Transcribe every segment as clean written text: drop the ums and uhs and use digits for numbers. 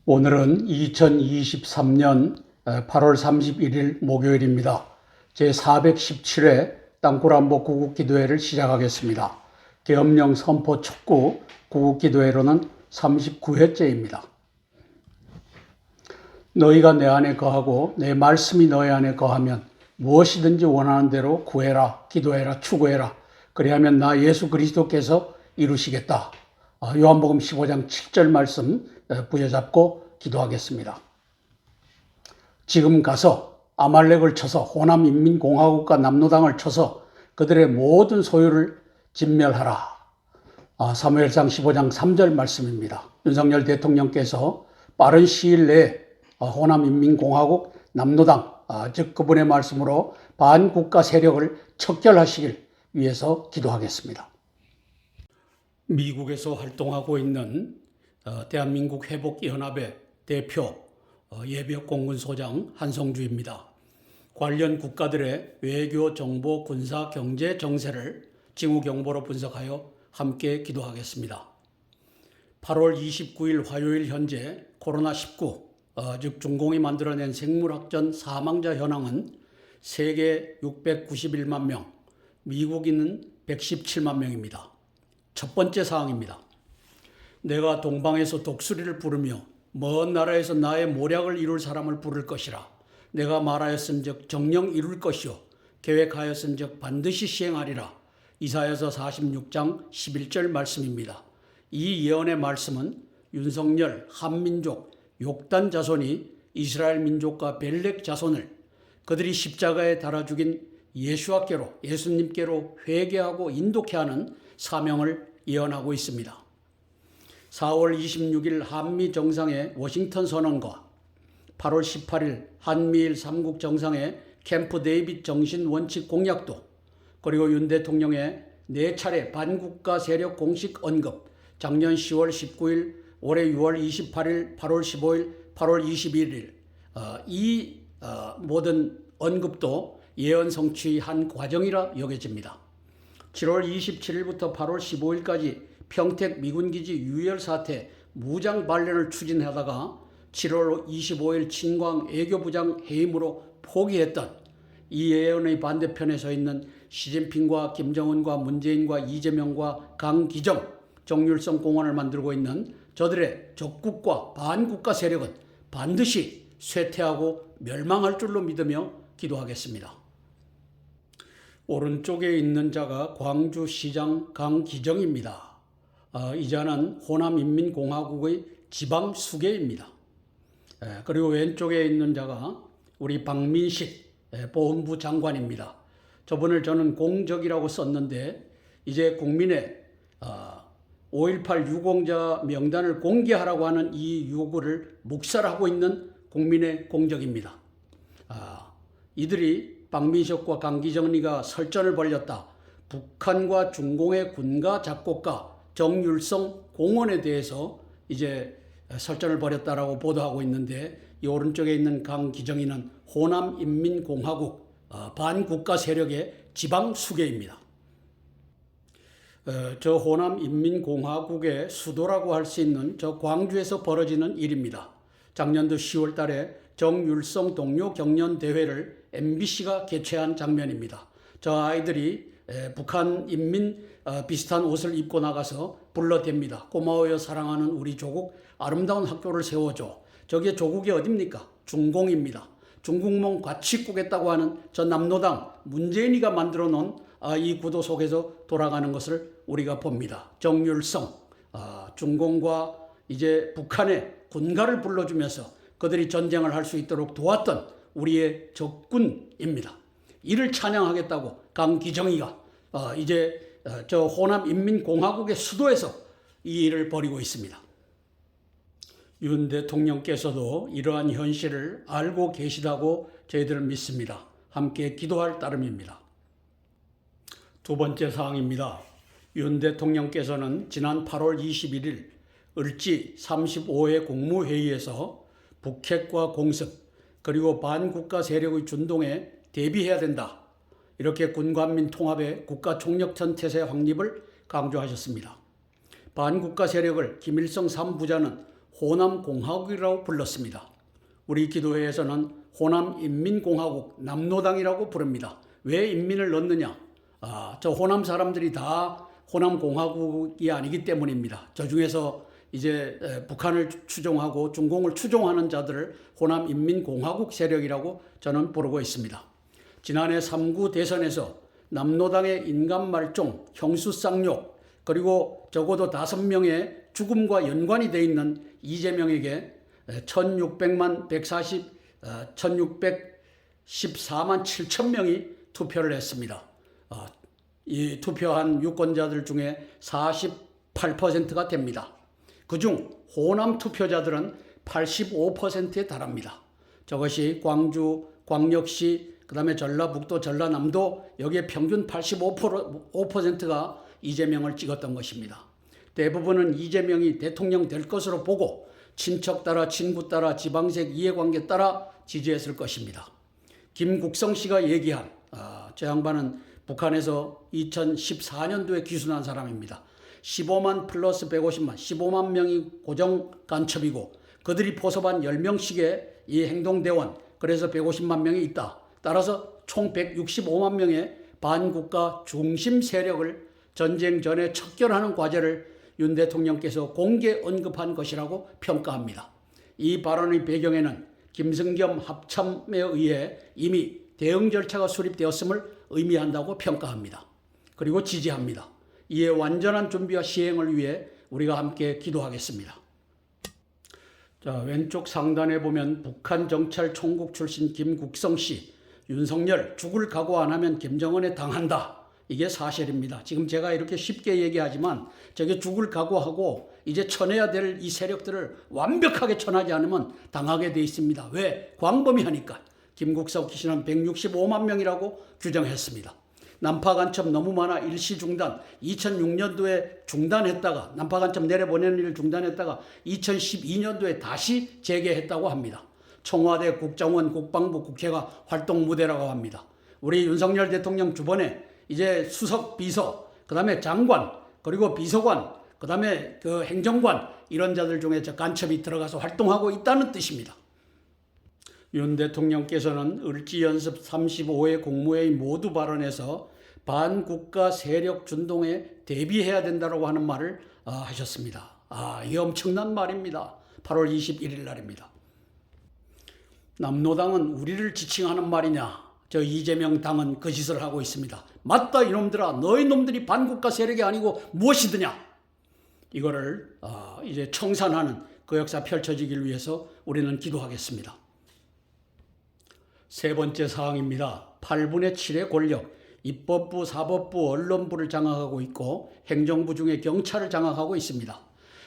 오늘은 2023년 8월 31일 목요일입니다. 제417회 땅굴안보 구국기도회를 시작하겠습니다. 계엄령 선포 촉구 구국기도회로는 39회째입니다. 너희가 내 안에 거하고 내 말씀이 너희 안에 거하면 무엇이든지 원하는 대로 구해라, 기도해라, 추구해라. 그리하면 나 예수 그리스도께서 이루시겠다. 요한복음 15장 7절 말씀 부여잡고 기도하겠습니다. 지금 가서 아말렉을 쳐서 호남 인민공화국과 남로당을 쳐서 그들의 모든 소유를 진멸하라. 사무엘상 15장 3절 말씀입니다. 윤석열 대통령께서 빠른 시일 내에 호남 인민공화국 남로당 즉 그분의 말씀으로 반국가 세력을 척결하시길 위해서 기도하겠습니다. 미국에서 활동하고 있는 대한민국 회복연합의 대표 예비역 공군소장 한성주입니다. 관련 국가들의 외교, 정보, 군사, 경제 정세를 징후경보로 분석하여 함께 기도하겠습니다. 8월 29일 화요일 현재 코로나19 즉 중공이 만들어낸 생물학전 사망자 현황은 세계 691만 명, 미국인은 117만 명입니다. 첫 번째 사항입니다. 내가 동방에서 독수리를 부르며 먼 나라에서 나의 모략을 이룰 사람을 부를 것이라. 내가 말하였은즉 정녕 이룰 것이요 계획하였은즉 반드시 시행하리라. 이사야서 46장 11절 말씀입니다. 이 예언의 말씀은 윤석열 한민족 욕단 자손이 이스라엘 민족과 벨렉 자손을 그들이 십자가에 달아 죽인 예수님께로 회개하고 인도케 하는 사명을 예언하고 있습니다. 4월 26일 한미 정상의 워싱턴 선언과 8월 18일 한미일 3국 정상의 캠프 데이빗 정신 원칙 공약도 그리고 윤 대통령의 4차례 반국가 세력 공식 언급 작년 10월 19일 올해 6월 28일 8월 15일 8월 21일 이 모든 언급도 예언 성취의 한 과정이라 여겨집니다. 7월 27일부터 8월 15일까지 평택 미군기지 유혈 사태 무장 반란을 추진하다가 7월 25일 친광 애교부장 해임으로 포기했던 이 예언의 반대편에 서 있는 시진핑과 김정은과 문재인과 이재명과 강기정 정률성 공원을 만들고 있는 저들의 적국과 반국가 세력은 반드시 쇠퇴하고 멸망할 줄로 믿으며 기도하겠습니다. 오른쪽에 있는 자가 광주시장 강기정입니다. 이 자는 호남인민공화국의 지방수계입니다. 그리고 왼쪽에 있는 자가 우리 박민식 보훈부 장관입니다. 저분을 저는 공적이라고 썼는데 이제 국민의 5.18 유공자 명단을 공개하라고 하는 이 요구를 묵살하고 있는 국민의 공적입니다. 이들이 박민식과 강기정리가 설전을 벌였다. 북한과 중공의 군가 작곡가 정율성 공원에 대해서 이제 설전을 벌였다라고 보도하고 있는데 이 오른쪽에 있는 강기정이는 호남인민공화국 반국가 세력의 지방수계입니다. 저 호남인민공화국의 수도라고 할 수 있는 저 광주에서 벌어지는 일입니다. 작년도 10월 달에 정율성 동료 경연 대회를 MBC가 개최한 장면입니다. 저 아이들이 북한 인민 비슷한 옷을 입고 나가서 불러댑니다. 고마워요 사랑하는 우리 조국 아름다운 학교를 세워줘. 저게 조국이 어딥니까? 중공입니다. 중국몽 같이 꾸겠다고 하는 저 남로당 문재인이가 만들어 놓은 이 구도 속에서 돌아가는 것을 우리가 봅니다. 정율성 중공과 이제 북한의 군가를 불러주면서 그들이 전쟁을 할 수 있도록 도왔던 우리의 적군입니다. 이를 찬양하겠다고 강기정이가 이제 저 호남인민공화국의 수도에서 이 일을 벌이고 있습니다. 윤 대통령께서도 이러한 현실을 알고 계시다고 저희들은 믿습니다. 함께 기도할 따름입니다. 두 번째 사항입니다. 윤 대통령께서는 지난 8월 21일 을지 35회 국무회의에서 북핵과 공습 그리고 반국가 세력의 준동에 대비해야 된다. 이렇게 군관민 통합의 국가총력전 태세 확립을 강조하셨습니다. 반국가 세력을 김일성 3부자는 호남공화국이라고 불렀습니다. 우리 기도회에서는 호남인민공화국 남노당이라고 부릅니다. 왜 인민을 넣느냐? 저 호남 사람들이 다 호남공화국이 아니기 때문입니다. 저 중에서 이제 북한을 추종하고 중공을 추종하는 자들을 호남인민공화국 세력이라고 저는 부르고 있습니다. 지난해 3구 대선에서 남노당의 인간말종, 형수쌍욕, 그리고 적어도 5명의 죽음과 연관이 돼 있는 이재명에게 1614만 7천 명이 투표를 했습니다. 이 투표한 유권자들 중에 48%가 됩니다. 그중 호남 투표자들은 85%에 달합니다. 저것이 광주, 광역시, 그 다음에 전라북도, 전라남도 여기에 평균 85%가 이재명을 찍었던 것입니다. 대부분은 이재명이 대통령 될 것으로 보고 친척 따라, 친구 따라, 지방색 이해관계 따라 지지했을 것입니다. 김국성 씨가 얘기한 저 양반은 북한에서 2014년도에 기순한 사람입니다. 15만 플러스 150만, 15만 명이 고정 간첩이고 그들이 포섭한 10명씩의 이 행동대원, 그래서 150만 명이 있다. 따라서 총 165만 명의 반국가 중심 세력을 전쟁 전에 척결하는 과제를 윤 대통령께서 공개 언급한 것이라고 평가합니다. 이 발언의 배경에는 김승겸 합참에 의해 이미 대응 절차가 수립되었음을 의미한다고 평가합니다. 그리고 지지합니다. 이에 완전한 준비와 시행을 위해 우리가 함께 기도하겠습니다. 자, 왼쪽 상단에 보면 북한 정찰 총국 출신 김국성 씨, 윤석열 죽을 각오 안 하면 김정은에 당한다. 이게 사실입니다. 지금 제가 이렇게 쉽게 얘기하지만 저게 죽을 각오하고 이제 쳐내야 될 이 세력들을 완벽하게 쳐내지 않으면 당하게 돼 있습니다. 왜? 광범위하니까. 김국성 씨는 165만 명이라고 규정했습니다. 난파 간첩 너무 많아 일시 중단, 2006년도에 중단했다가 난파 간첩 내려보내는 일을 중단했다가 2012년도에 다시 재개했다고 합니다. 청와대, 국정원, 국방부, 국회가 활동 무대라고 합니다. 우리 윤석열 대통령 주변에 이제 수석 비서, 그 다음에 장관, 그리고 비서관, 그 다음에 그 행정관 이런 자들 중에 저 간첩이 들어가서 활동하고 있다는 뜻입니다. 윤 대통령께서는 을지연습 35회 국무회의 모두 발언에서 반국가 세력 준동에 대비해야 된다고 하는 말을 하셨습니다. 이게 엄청난 말입니다. 8월 21일 날입니다. 남노당은 우리를 지칭하는 말이냐? 저 이재명 당은 그 짓을 하고 있습니다. 맞다 이놈들아, 너희 놈들이 반국가 세력이 아니고 무엇이드냐? 이거를 이제 청산하는 그 역사 펼쳐지길 위해서 우리는 기도하겠습니다. 세 번째 사항입니다. 8분의 7의 권력, 입법부, 사법부, 언론부를 장악하고 있고 행정부 중에 경찰을 장악하고 있습니다.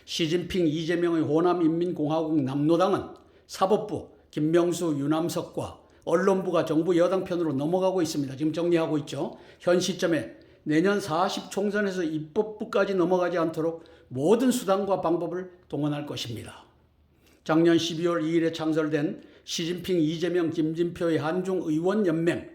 시진핑, 이재명의 호남인민공화국 남노당은 사법부, 김명수, 유남석과 언론부가 정부 여당 편으로 넘어가고 있습니다. 지금 정리하고 있죠. 현 시점에 내년 40 총선에서 입법부까지 넘어가지 않도록 모든 수단과 방법을 동원할 것입니다. 작년 12월 2일에 창설된 시진핑, 이재명, 김진표의 한중의원연맹,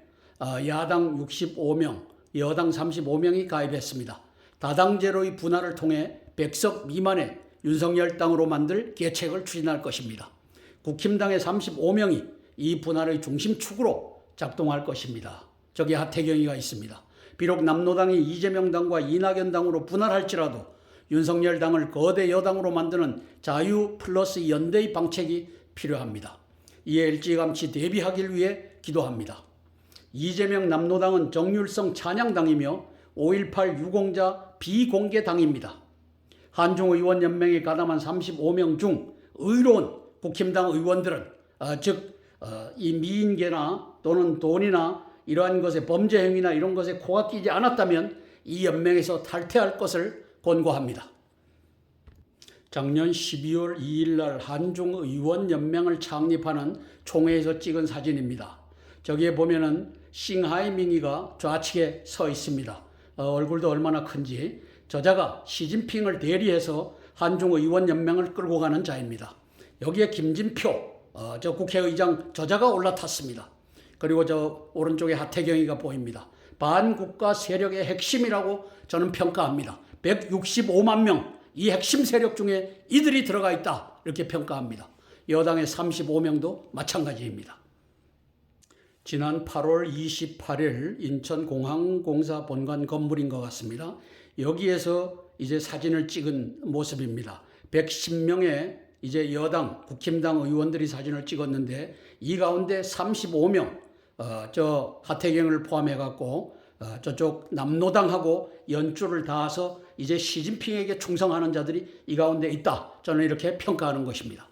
야당 65명, 여당 35명이 가입했습니다. 다당제로의 분할을 통해 100석 미만의 윤석열 당으로 만들 계책을 추진할 것입니다. 국힘당의 35명이 이 분할의 중심축으로 작동할 것입니다. 저기 하태경이가 있습니다. 비록 남노당이 이재명 당과 이낙연 당으로 분할할지라도 윤석열 당을 거대 여당으로 만드는 자유 플러스 연대의 방책이 필요합니다. 이에 일찌감치 대비하길 위해 기도합니다. 이재명 남노당은 정율성 찬양당이며 5.18 유공자 비공개당입니다. 한중의원연맹에 가담한 35명 중 의로운 국힘당 의원들은 이 미인계나 또는 돈이나 이러한 것에 범죄 행위나 이런 것에 코가 끼지 않았다면 이 연맹에서 탈퇴할 것을 권고합니다. 작년 12월 2일 날 한중의원연맹을 창립하는 총회에서 찍은 사진입니다. 저기에 보면은 싱하이밍이가 좌측에 서 있습니다. 얼굴도 얼마나 큰지. 저자가 시진핑을 대리해서 한중의원연맹을 끌고 가는 자입니다. 여기에 김진표 저 국회의장 저자가 올라탔습니다. 그리고 저 오른쪽에 하태경이가 보입니다. 반국가 세력의 핵심이라고 저는 평가합니다. 165만 명, 이 핵심 세력 중에 이들이 들어가 있다. 이렇게 평가합니다. 여당의 35명도 마찬가지입니다. 지난 8월 28일 인천공항공사 본관 건물인 것 같습니다. 여기에서 이제 사진을 찍은 모습입니다. 110명의 이제 여당, 국힘당 의원들이 사진을 찍었는데 이 가운데 35명, 저 하태경을 포함해갖고 저쪽 남노당하고 연줄을 닿아서 이제 시진핑에게 충성하는 자들이 이 가운데 있다. 저는 이렇게 평가하는 것입니다.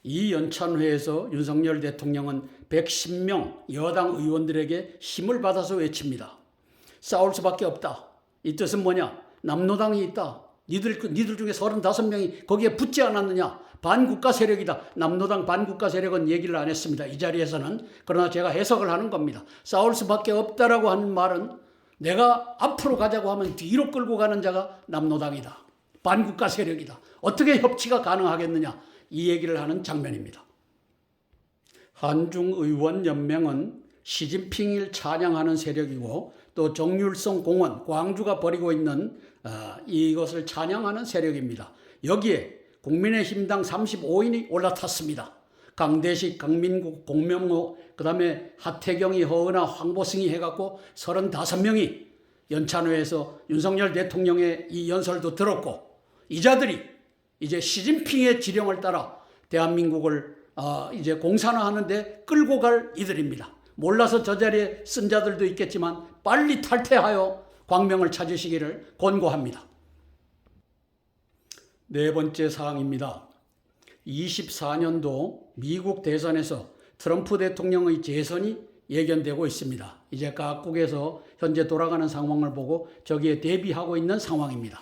이 연찬회에서 윤석열 대통령은 110명 여당 의원들에게 힘을 받아서 외칩니다. 싸울 수밖에 없다. 이 뜻은 뭐냐? 남노당이 있다. 니들 중에 35명이 거기에 붙지 않았느냐? 반국가 세력이다. 남노당 반국가 세력은 얘기를 안 했습니다. 이 자리에서는. 그러나 제가 해석을 하는 겁니다. 싸울 수밖에 없다라고 하는 말은 내가 앞으로 가자고 하면 뒤로 끌고 가는 자가 남노당이다. 반국가 세력이다. 어떻게 협치가 가능하겠느냐? 이 얘기를 하는 장면입니다. 한중의원연맹은 시진핑을 찬양하는 세력이고 또 정율성 공원, 광주가 벌이고 있는 이것을 찬양하는 세력입니다. 여기에 국민의힘당 35인이 올라탔습니다. 강대식, 강민국, 공명호, 그 다음에 하태경이, 허은하, 황보승이 해갖고 35명이 연찬회에서 윤석열 대통령의 이 연설도 들었고 이 자들이 이제 시진핑의 지령을 따라 대한민국을 이제 공산화하는데 끌고 갈 이들입니다. 몰라서 저 자리에 쓴 자들도 있겠지만 빨리 탈퇴하여 광명을 찾으시기를 권고합니다. 네 번째 사항입니다. 24년도 미국 대선에서 트럼프 대통령의 재선이 예견되고 있습니다. 이제 각국에서 현재 돌아가는 상황을 보고 저기에 대비하고 있는 상황입니다.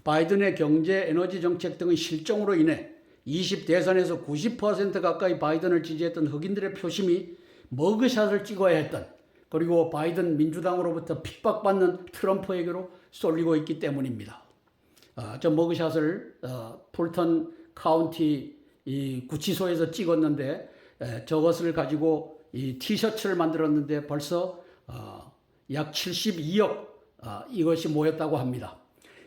바이든의 경제, 에너지 정책 등의 실정으로 인해 20대선에서 90% 가까이 바이든을 지지했던 흑인들의 표심이 머그샷을 찍어야 했던, 그리고 바이든 민주당으로부터 핍박받는 트럼프에게로 쏠리고 있기 때문입니다. 저 머그샷을 풀턴 카운티 이 구치소에서 찍었는데 저것을 가지고 이 티셔츠를 만들었는데 벌써 약 72억 이것이 모였다고 합니다.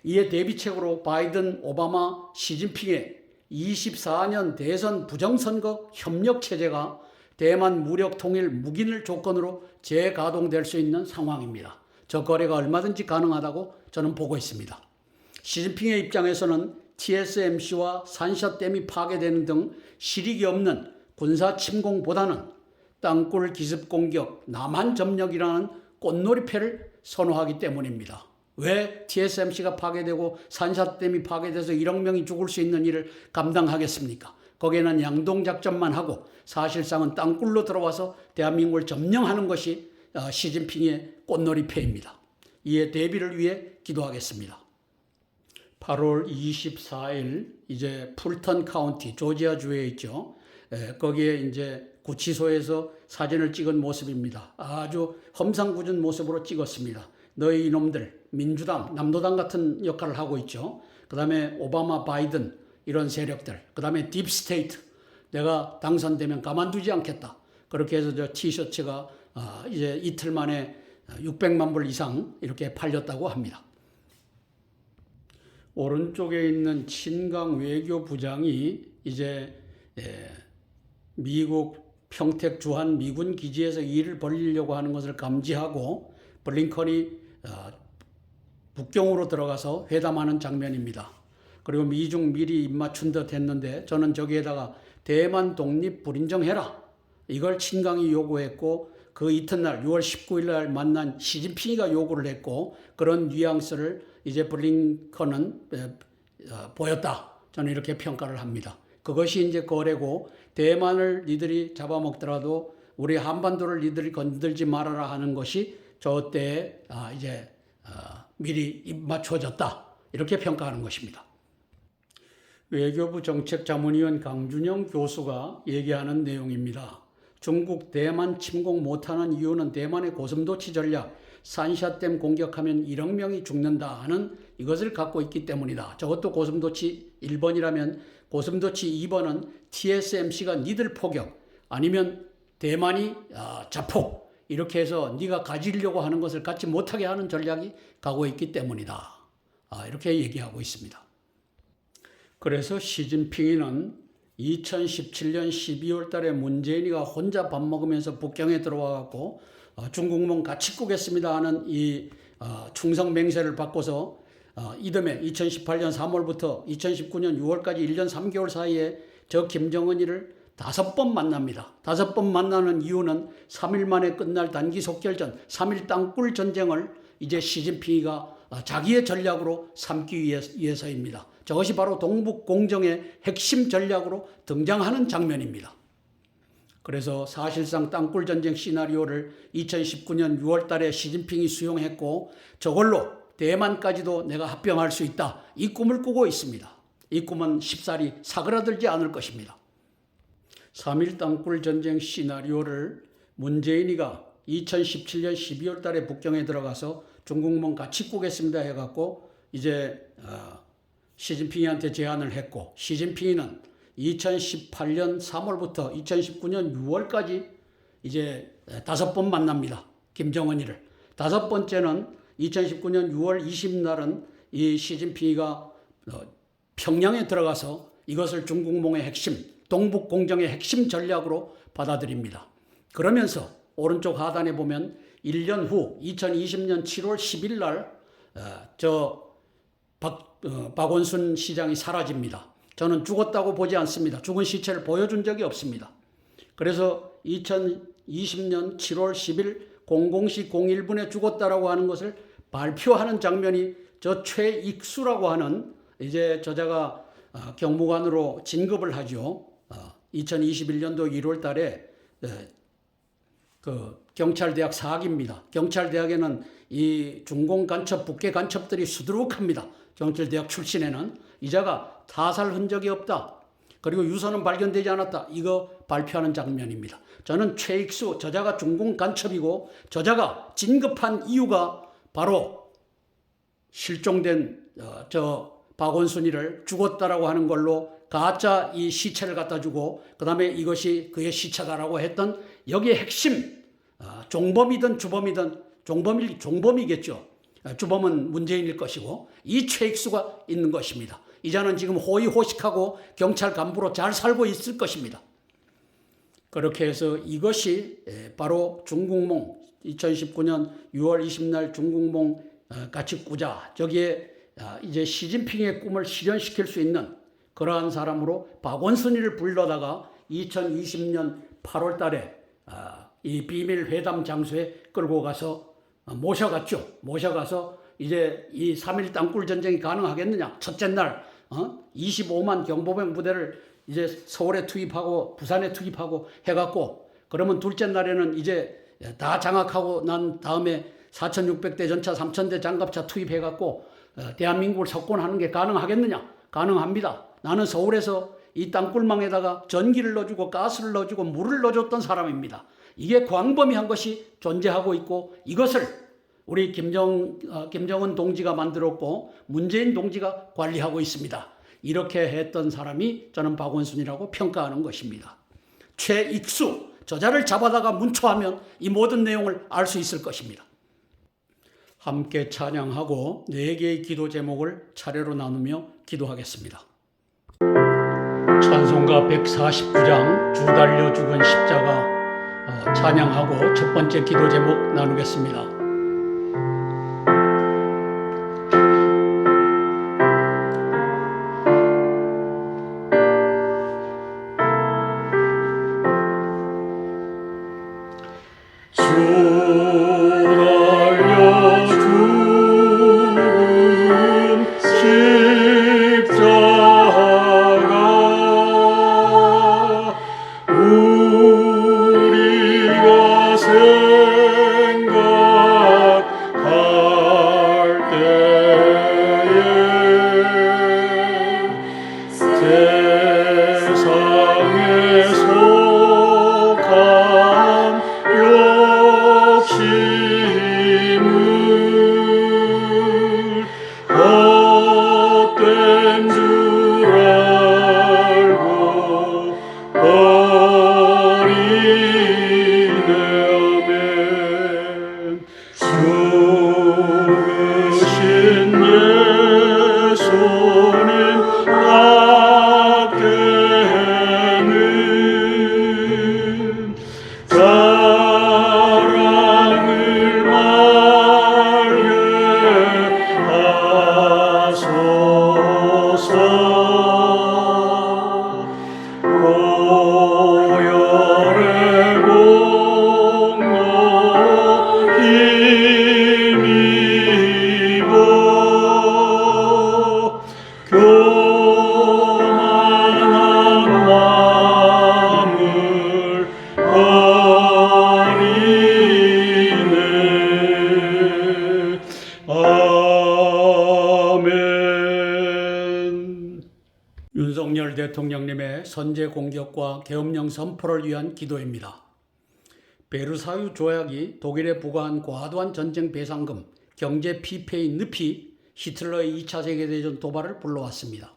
이에 대비책으로 바이든, 오바마, 시진핑의 24년 대선 부정선거 협력체제가 대만 무력 통일 묵인을 조건으로 재가동될 수 있는 상황입니다. 저 거래가 얼마든지 가능하다고 저는 보고 있습니다. 시진핑의 입장에서는 TSMC와 산샤댐이 파괴되는 등 실익이 없는 군사 침공보다는 땅굴 기습 공격, 남한 점령이라는 꽃놀이패를 선호하기 때문입니다. 왜 TSMC가 파괴되고 산샤댐이 파괴돼서 1억 명이 죽을 수 있는 일을 감당하겠습니까? 거기에는 양동작전만 하고 사실상은 땅굴로 들어와서 대한민국을 점령하는 것이 시진핑의 꽃놀이패입니다. 이에 대비를 위해 기도하겠습니다. 8월 24일 이제 풀턴 카운티 조지아주에 있죠. 거기에 이제 구치소에서 사진을 찍은 모습입니다. 아주 험상궂은 모습으로 찍었습니다. 너희 이놈들, 민주당, 남노당 같은 역할을 하고 있죠. 그 다음에 오바마, 바이든 이런 세력들, 그 다음에 딥스테이트, 내가 당선되면 가만두지 않겠다. 그렇게 해서 저 티셔츠가 이제 이틀 만에 600만 불 이상 이렇게 팔렸다고 합니다. 오른쪽에 있는 친강 외교부장이 이제 미국 평택 주한 미군 기지에서 일을 벌이려고 하는 것을 감지하고 블링컨이 북경으로 들어가서 회담하는 장면입니다. 그리고 미중 미리 입맞춘 듯 했는데 저는 저기에다가 대만 독립 불인정해라. 이걸 친강이 요구했고 그 이튿날 6월 19일 날 만난 시진핑이가 요구를 했고 그런 뉘앙스를 이제 블링컨은 보였다. 저는 이렇게 평가를 합니다. 그것이 이제 거래고 대만을 니들이 잡아먹더라도 우리 한반도를 니들이 건들지 말아라 하는 것이 저 때에 이제 미리 입맞춰졌다. 이렇게 평가하는 것입니다. 외교부 정책자문위원 강준영 교수가 얘기하는 내용입니다. 중국 대만 침공 못하는 이유는 대만의 고슴도치 전략, 산샤댐 공격하면 1억 명이 죽는다 하는 이것을 갖고 있기 때문이다. 저것도 고슴도치 1번이라면 고슴도치 2번은 TSMC가 니들 포격 아니면 대만이 자폭 이렇게 해서 네가 가지려고 하는 것을 갖지 못하게 하는 전략이 가고 있기 때문이다. 이렇게 얘기하고 있습니다. 그래서 시진핑이는 2017년 12월 달에 문재인이가 혼자 밥 먹으면서 북경에 들어와 갖고 중국몽 같이 꾸겠습니다 하는 이 충성 맹세를 받고서 이듬해 2018년 3월부터 2019년 6월까지 1년 3개월 사이에 저 김정은이를 5번 만납니다. 5번 만나는 이유는 3일 만에 끝날 단기 속결전, 3일 땅굴 전쟁을 이제 시진핑이가 자기의 전략으로 삼기 위해서입니다. 저것이 바로 동북 공정의 핵심 전략으로 등장하는 장면입니다. 그래서 사실상 땅굴 전쟁 시나리오를 2019년 6월 달에 시진핑이 수용했고 저걸로 대만까지도 내가 합병할 수 있다. 이 꿈을 꾸고 있습니다. 이 꿈은 쉽사리 사그라들지 않을 것입니다. 3.1 땅굴 전쟁 시나리오를 문재인이가 2017년 12월 달에 북경에 들어가서 중국몽 같이 꾸겠습니다 해갖고 이제 시진핑이한테 제안을 했고 시진핑이는 2018년 3월부터 2019년 6월까지 이제 5번 만납니다. 김정은이를. 5번째는 2019년 6월 20날은 이 시진핑이가 평양에 들어가서 이것을 중국몽의 핵심, 동북공정의 핵심 전략으로 받아들입니다. 그러면서 오른쪽 하단에 보면 1년 후 2020년 7월 10일 날 박원순 시장이 사라집니다. 저는 죽었다고 보지 않습니다. 죽은 시체를 보여준 적이 없습니다. 그래서 2020년 7월 10일 00시 01분에 죽었다라고 하는 것을 발표하는 장면이 저 최익수라고 하는 이제 저자가 경무관으로 진급을 하죠. 2021년도 1월 달에 그 경찰대학 사학입니다. 경찰대학에는 이 중공 간첩, 북계 간첩들이 수두룩합니다. 경찰대학 출신에는 이자가 타살 흔적이 없다. 그리고 유서는 발견되지 않았다. 이거 발표하는 장면입니다. 저는 최익수 저자가 중공 간첩이고 저자가 진급한 이유가 바로 실종된 저 박원순이를 죽었다라고 하는 걸로 가짜 이 시체를 갖다 주고 그다음에 이것이 그의 시체다라고 했던 여기에 핵심 종범이든 주범이든 종범이겠죠. 주범은 문재인일 것이고 이 최익수가 있는 것입니다. 이자는 지금 호의호식하고 경찰 간부로 잘 살고 있을 것입니다. 그렇게 해서 이것이 바로 중국몽 2019년 6월 20날 중국몽 같이 꾸자 저기에 이제 시진핑의 꿈을 실현시킬 수 있는 그러한 사람으로 박원순이를 불러다가 2020년 8월 달에 이 비밀 회담 장소에 끌고 가서 모셔갔죠. 모셔가서 이제 이 3.1 땅굴 전쟁이 가능하겠느냐. 첫째 날 25만 경보병 부대를 이제 서울에 투입하고 부산에 투입하고 해갖고 그러면 둘째 날에는 이제 다 장악하고 난 다음에 4,600대 전차 3,000대 장갑차 투입해갖고 대한민국을 석권하는 게 가능하겠느냐. 가능합니다. 나는 서울에서 이 땅굴망에다가 전기를 넣어주고 가스를 넣어주고 물을 넣어줬던 사람입니다. 이게 광범위한 것이 존재하고 있고 이것을 우리 김정은 동지가 만들었고 문재인 동지가 관리하고 있습니다. 이렇게 했던 사람이 저는 박원순이라고 평가하는 것입니다. 최익수 저자를 잡아다가 문초하면 이 모든 내용을 알 수 있을 것입니다. 함께 찬양하고 4개의 기도 제목을 차례로 나누며 기도하겠습니다. 찬송가 149장 주 달려 죽은 십자가 찬양하고 첫 번째 기도 제목 나누겠습니다. 우리가 생각 독일의 선제 공격과 계엄령 선포를 위한 기도입니다. 베르사유 조약이 독일에 부과한 과도한 전쟁 배상금, 경제 피폐의 늪이 히틀러의 2차 세계대전 도발을 불러왔습니다.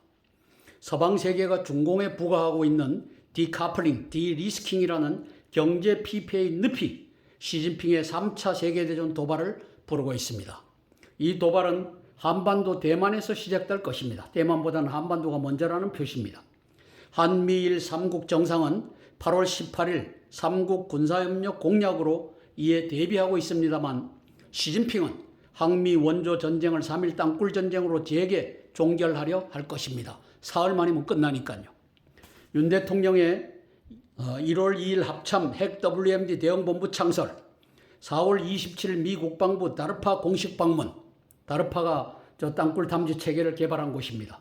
서방 세계가 중공에 부과하고 있는 디카플링, 디리스킹이라는 경제 피폐의 늪이 시진핑의 3차 세계대전 도발을 부르고 있습니다. 이 도발은 한반도 대만에서 시작될 것입니다. 대만보다는 한반도가 먼저라는 표시입니다. 한미일 3국 정상은 8월 18일 3국 군사협력 공약으로 이에 대비하고 있습니다만 시진핑은 항미 원조 전쟁을 3일 땅굴 전쟁으로 재개 종결하려 할 것입니다. 사흘 만이면 끝나니까요. 윤 대통령의 1월 2일 합참 핵 WMD 대응본부 창설, 4월 27일 미 국방부 다르파 공식 방문, 다르파가 저 땅굴 탐지 체계를 개발한 곳입니다.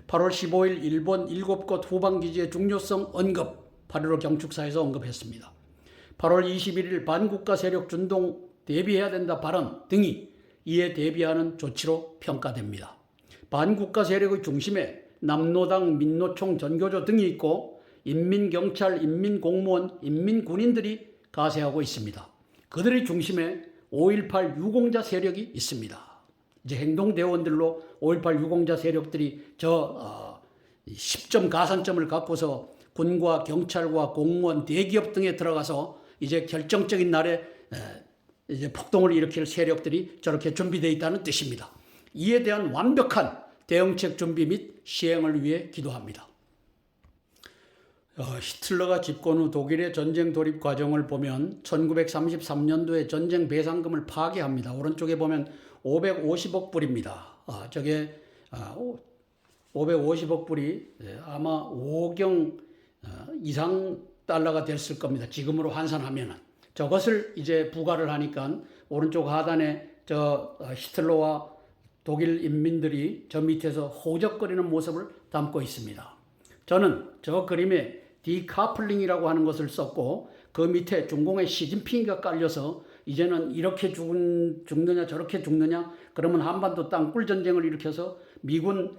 8월 15일 일본 7곳 후방기지의 중요성 언급, 8.15 경축사에서 언급했습니다. 8월 21일 반국가 세력 준동 대비해야 된다 발언 등이 이에 대비하는 조치로 평가됩니다. 반국가 세력의 중심에 남노당, 민노총, 전교조 등이 있고 인민경찰, 인민공무원, 인민군인들이 가세하고 있습니다. 그들의 중심에 5.18 유공자 세력이 있습니다. 이제 행동대원들로 5.18 유공자 세력들이 10점 가산점을 갖고서 군과 경찰과 공무원, 대기업 등에 들어가서 이제 결정적인 날에 이제 폭동을 일으킬 세력들이 저렇게 준비되어 있다는 뜻입니다. 이에 대한 완벽한 대응책 준비 및 시행을 위해 기도합니다. 히틀러가 집권 후 독일의 전쟁 돌입 과정을 보면 1933년도에 전쟁 배상금을 파기합니다. 오른쪽에 보면 550억 불입니다. 저게 550억 불이 아마 5경 이상 달러가 됐을 겁니다. 지금으로 환산하면은. 저것을 이제 부과를 하니까 오른쪽 하단에 히틀러와 독일 인민들이 저 밑에서 호적거리는 모습을 담고 있습니다. 저는 저 그림에 디카플링이라고 하는 것을 썼고 그 밑에 중공의 시진핑이가 깔려서 이제는 이렇게 죽느냐 저렇게 죽느냐 그러면 한반도 땅굴 전쟁을 일으켜서 미군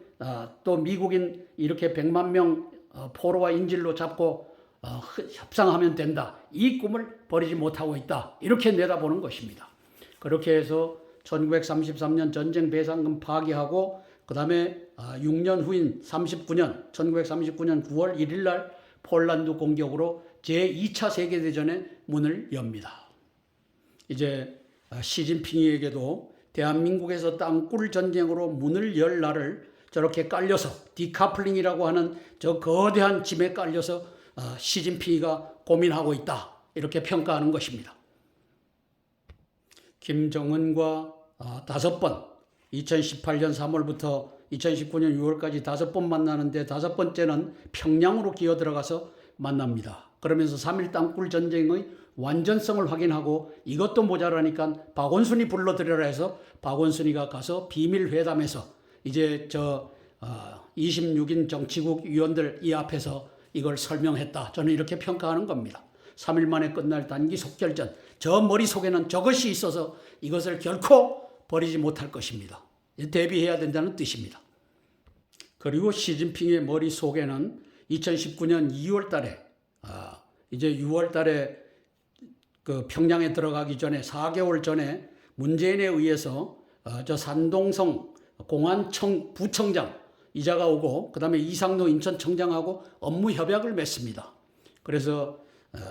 또 미국인 이렇게 100만 명 포로와 인질로 잡고 협상하면 된다. 이 꿈을 버리지 못하고 있다. 이렇게 내다보는 것입니다. 그렇게 해서 1933년 전쟁 배상금 파기하고 그 다음에 6년 후인 1939년 9월 1일 날 폴란드 공격으로 제2차 세계대전의 문을 엽니다. 이제 시진핑에게도 대한민국에서 땅굴 전쟁으로 문을 열 날을 저렇게 깔려서 디카플링이라고 하는 저 거대한 짐에 깔려서 시진핑이가 고민하고 있다. 이렇게 평가하는 것입니다. 김정은과 5번 2018년 3월부터 2019년 6월까지 5번 만나는데 5번째는 평양으로 기어 들어가서 만납니다. 그러면서 3.1 땅굴 전쟁의 완전성을 확인하고 이것도 모자라니까 박원순이 불러들여라 해서 박원순이가 가서 비밀 회담에서 이제 26인 정치국 위원들 이 앞에서 이걸 설명했다. 저는 이렇게 평가하는 겁니다. 3일 만에 끝날 단기 속결전. 저 머릿속에는 저것이 있어서 이것을 결코 버리지 못할 것입니다. 대비해야 된다는 뜻입니다. 그리고 시진핑의 머릿속에는 2019년 2월 달에 이제 6월 달에 그 평양에 들어가기 전에 4개월 전에 문재인에 의해서 저 산동성 공안청 부청장 이자가 오고 그다음에 이상노 인천청장하고 업무 협약을 맺습니다. 그래서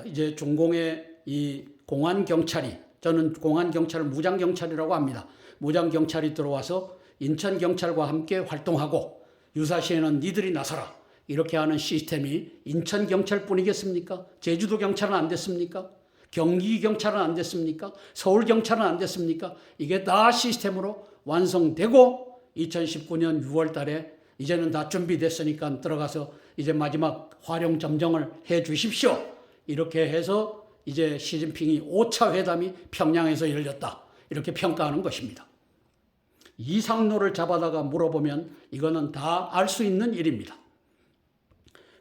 이제 중공의 이 공안경찰이 저는 공안경찰을 무장경찰이라고 합니다. 무장경찰이 들어와서 인천경찰과 함께 활동하고 유사시에는 니들이 나서라 이렇게 하는 시스템이 인천경찰뿐이겠습니까? 제주도경찰은 안 됐습니까? 경기경찰은 안 됐습니까? 서울경찰은 안 됐습니까? 이게 다 시스템으로 완성되고 2019년 6월 달에 이제는 다 준비됐으니까 들어가서 이제 마지막 활용 점정을 해 주십시오. 이렇게 해서 이제 시진핑이 5차 회담이 평양에서 열렸다. 이렇게 평가하는 것입니다. 이상로를 잡아다가 물어보면 이거는 다 알 수 있는 일입니다.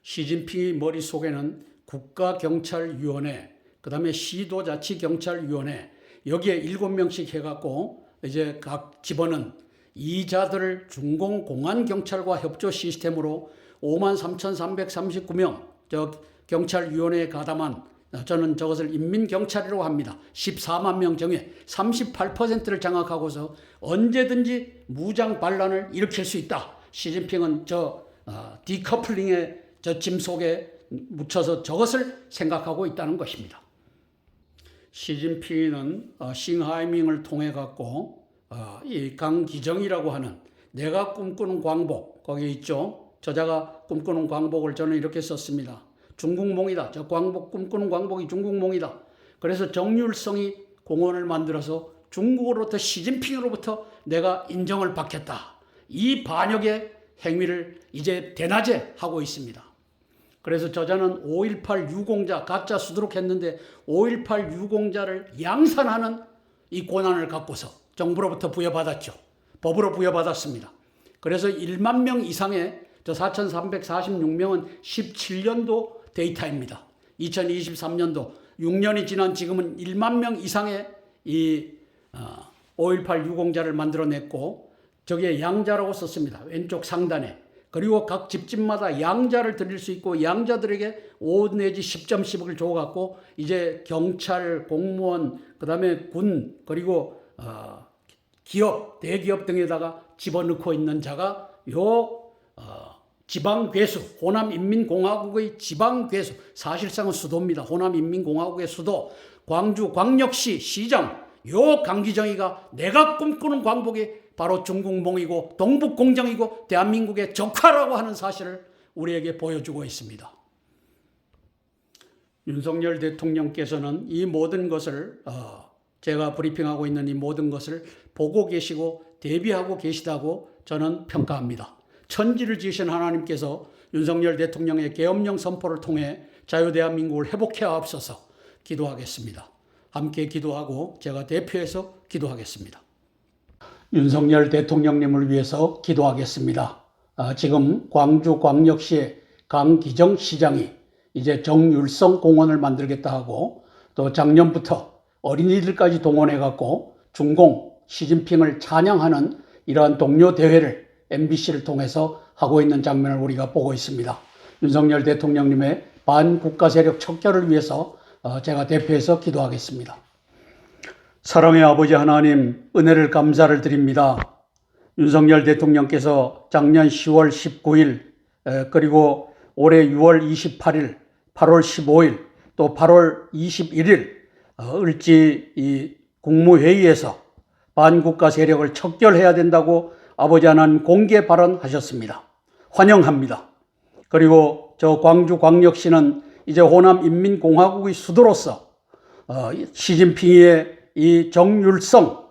시진핑의 머릿속에는 국가경찰위원회, 그 다음에 시도자치경찰위원회, 여기에 7명씩 해갖고 이제 각 집어는 이자들을 중공공안경찰과 협조 시스템으로 53,339명 경찰위원회에 가담한 저는 저것을 인민경찰이라고 합니다. 14만 명 중에 38%를 장악하고서 언제든지 무장 반란을 일으킬 수 있다. 시진핑은 디커플링의 짐 속에 묻혀서 저것을 생각하고 있다는 것입니다. 시진핑은 싱하이밍을 통해 갖고 이 강기정이라고 하는 내가 꿈꾸는 광복, 거기 있죠. 저자가 꿈꾸는 광복을 저는 이렇게 썼습니다. 중국몽이다. 저 광복, 꿈꾸는 광복이 중국몽이다. 그래서 정률성이 공원을 만들어서 중국으로부터 시진핑으로부터 내가 인정을 받겠다. 이 반역의 행위를 이제 대낮에 하고 있습니다. 그래서 저자는 5.18 유공자 가짜 수두룩했는데 5.18 유공자를 양산하는 이 권한을 갖고서 정부로부터 부여받았죠. 법으로 부여받았습니다. 그래서 1만 명 이상의 저 4,346명은 17년도 데이터입니다. 2023년도 6년이 지난 지금은 1만 명 이상의 이 5.18 유공자를 만들어냈고 저기에 양자라고 썼습니다. 왼쪽 상단에. 그리고 각 집집마다 양자를 드릴 수 있고 양자들에게 5 내지 10점씩을 줘갖고 이제 경찰, 공무원, 그 다음에 군, 그리고 기업, 대기업 등에다가 집어넣고 있는 자가 지방괴수, 호남인민공화국의 지방괴수, 사실상은 수도입니다. 호남인민공화국의 수도, 광주광역시 시장, 강기정이가 내가 꿈꾸는 광복이 바로 중국몽이고 동북공정이고 대한민국의 적화라고 하는 사실을 우리에게 보여주고 있습니다. 윤석열 대통령께서는 이 모든 것을 제가 브리핑하고 있는 이 모든 것을 보고 계시고 대비하고 계시다고 저는 평가합니다. 천지를 지으신 하나님께서 윤석열 대통령의 계엄령 선포를 통해 자유대한민국을 회복해 하옵소서 기도하겠습니다. 함께 기도하고 제가 대표해서 기도하겠습니다. 윤석열 대통령님을 위해서 기도하겠습니다. 지금 광주광역시의 강기정 시장이 이제 정율성 공원을 만들겠다 하고 또 작년부터 어린이들까지 동원해갖고 중공 시진핑을 찬양하는 이러한 동료 대회를 MBC를 통해서 하고 있는 장면을 우리가 보고 있습니다. 윤석열 대통령님의 반국가 세력 척결을 위해서 제가 대표해서 기도하겠습니다. 사랑의 아버지 하나님, 은혜를 감사를 드립니다. 윤석열 대통령께서 작년 10월 19일 그리고 올해 6월 28일, 8월 15일 또 8월 21일 을지 이 국무회의에서 반국가 세력을 척결해야 된다고 아버지 하나님 공개 발언하셨습니다. 환영합니다. 그리고 저 광주광역시는 이제 호남인민공화국의 수도로서 시진핑의 이 정율성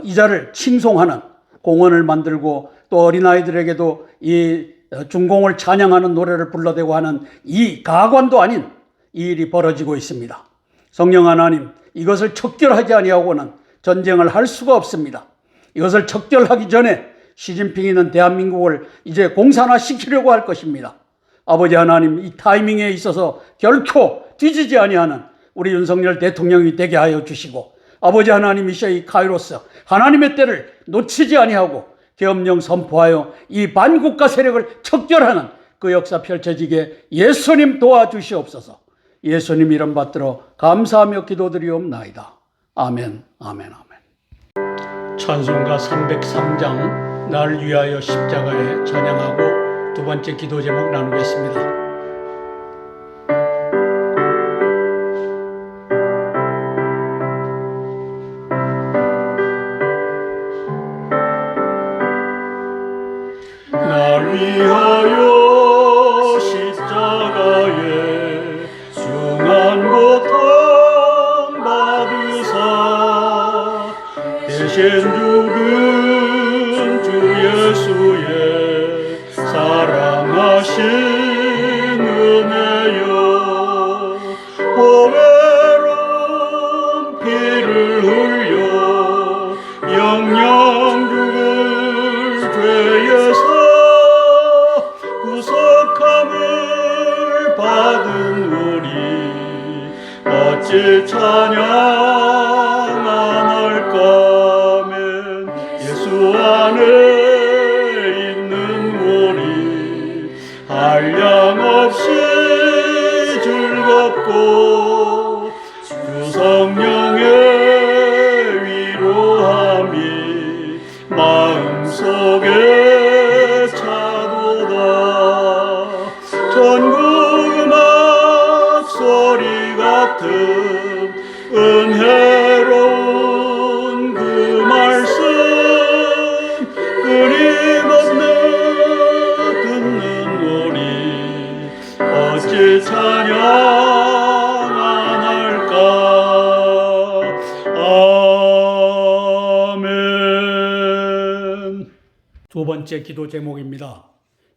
이자를 칭송하는 공원을 만들고 또 어린아이들에게도 이 중공을 찬양하는 노래를 불러대고 하는 이 가관도 아닌 이 일이 벌어지고 있습니다. 성령 하나님, 이것을 척결하지 아니하고는 전쟁을 할 수가 없습니다. 이것을 척결하기 전에 시진핑이는 대한민국을 이제 공산화시키려고 할 것입니다. 아버지 하나님, 이 타이밍에 있어서 결코 뒤지지 아니하는 우리 윤석열 대통령이 되게 하여 주시고 아버지 하나님이시여 이 카이로스 하나님의 때를 놓치지 아니하고 계엄령 선포하여 이 반국가 세력을 척결하는 그 역사 펼쳐지게 예수님 도와주시옵소서. 예수님 이름 받들어 감사하며 기도드리옵나이다. 아멘, 아멘, 아멘. 찬송가 303장 날 위하여 십자가에 찬양하고 두 번째 기도 제목 나누겠습니다. 날 위하여 십자가에 중한 고통 받으사 대신 죽은 주 예수의 사랑하신 은혜여 보배로운 피를 흘려 영영 죽을 죄에서 구속함을 받은 우리 어찌 찬양 안 할까면 예수 안에 있는 우리 할 있고 주 성령의 위로함이 마음속에 차도다. 전국 음악 소리 같은 은혜로운 그 말씀 끊임없는 듣는 우리 어찌 찬양 안 할까. 아멘. 두 번째 기도 제목입니다.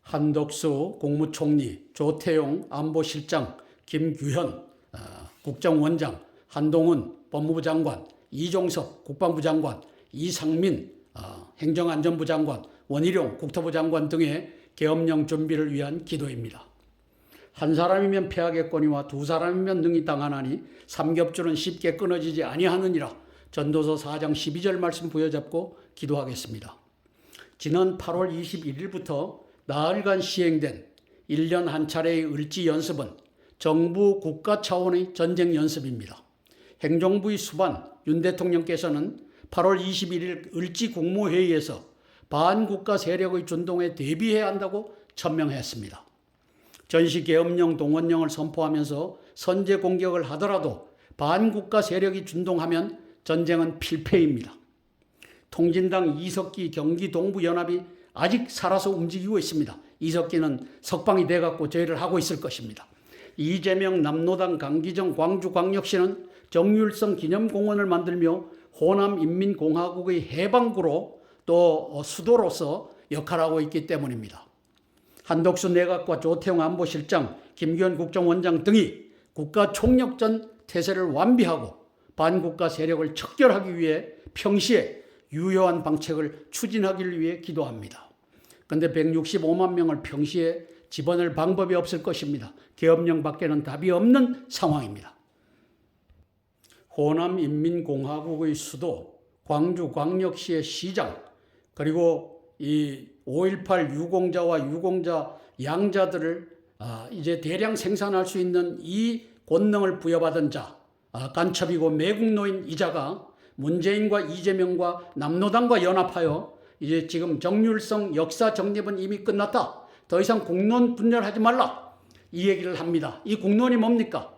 한덕수 국무총리, 조태용 안보실장, 김규현 국정원장, 한동훈 법무부 장관, 이종석 국방부 장관, 이상민 행정안전부 장관, 원희룡 국토부 장관 등의 계엄령 준비를 위한 기도입니다. 한 사람이면 패하겠거니와 두 사람이면 능히 당하나니 삼겹줄은 쉽게 끊어지지 아니하느니라. 전도서 4장 12절 말씀 부여잡고 기도하겠습니다. 지난 8월 21일부터 나흘간 시행된 1년 한 차례의 을지 연습은 정부 국가 차원의 전쟁 연습입니다. 행정부의 수반 윤 대통령께서는 8월 21일 을지 국무회의에서 반국가 세력의 준동에 대비해야 한다고 천명했습니다. 전시계엄령 동원령을 선포하면서 선제 공격을 하더라도 반국가 세력이 준동하면 전쟁은 필패입니다. 통진당 이석기 경기동부연합이 아직 살아서 움직이고 있습니다. 이석기는 석방이 돼갖고 저희를 하고 있을 것입니다. 이재명 남로당 강기정 광주광역시는 정율성 기념공원을 만들며 호남인민공화국의 해방구로 또 수도로서 역할하고 있기 때문입니다. 한덕수 내각과 조태용 안보실장, 김규현 국정원장 등이 국가 총력전 태세를 완비하고 반국가 세력을 척결하기 위해 평시에 유효한 방책을 추진하기를 위해 기도합니다. 그런데 165만 명을 평시에 집어넣을 방법이 없을 것입니다. 계엄령 밖에는 답이 없는 상황입니다. 호남인민공화국의 수도, 광주광역시의 시장, 그리고 이 5.18 유공자와 유공자 양자들을 이제 대량 생산할 수 있는 이 권능을 부여받은 자, 간첩이고 매국노인 이자가 문재인과 이재명과 남로당과 연합하여 이제 지금 정율성 역사 정립은 이미 끝났다. 더 이상 국론 분열하지 말라. 이 얘기를 합니다. 이 국론이 뭡니까?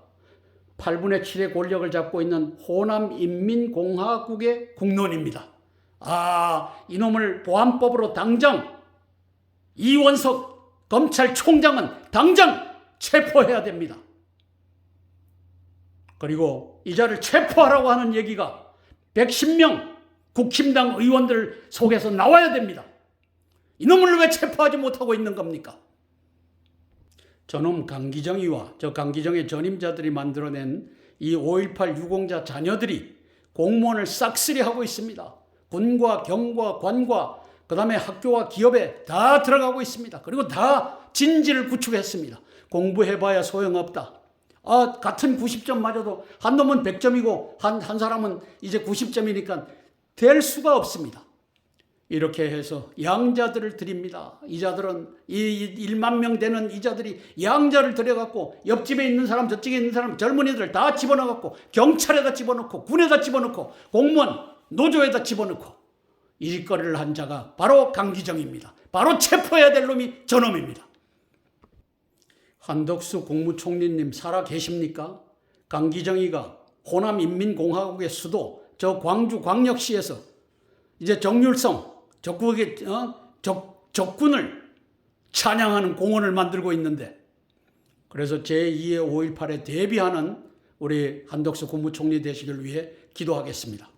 8분의 7의 권력을 잡고 있는 호남인민공화국의 국론입니다. 이놈을 보안법으로 당장 이원석 검찰총장은 당장 체포해야 됩니다. 그리고 이자를 체포하라고 하는 얘기가 110명 국힘당 의원들 속에서 나와야 됩니다. 이놈을 왜 체포하지 못하고 있는 겁니까? 저놈 강기정이와 저 강기정의 전임자들이 만들어낸 이 5.18 유공자 자녀들이 공무원을 싹쓸이하고 있습니다. 군과 경과 관과 그 다음에 학교와 기업에 다 들어가고 있습니다. 그리고 다 진지를 구축했습니다. 공부해봐야 소용없다. 같은 90점 맞아도 한 놈은 100점이고 한 사람은 이제 90점이니까 될 수가 없습니다. 이렇게 해서 양자들을 드립니다. 이자들은 이 1만 명 되는 이자들이 양자를 들여갖고 옆집에 있는 사람 저쪽에 있는 사람 젊은이들 다 집어넣어갖고 경찰에다 집어넣고 군에다 집어넣고 공무원 노조에다 집어넣고 이 짓거리를 한 자가 바로 강기정입니다. 바로 체포해야 될 놈이 저놈입니다. 한덕수 국무총리님 살아 계십니까? 강기정이가 호남인민공화국의 수도 저 광주광역시에서 이제 정율성 적군을 찬양하는 공원을 만들고 있는데, 그래서 제2의 5.18에 대비하는 우리 한덕수 국무총리 되시길 위해 기도하겠습니다.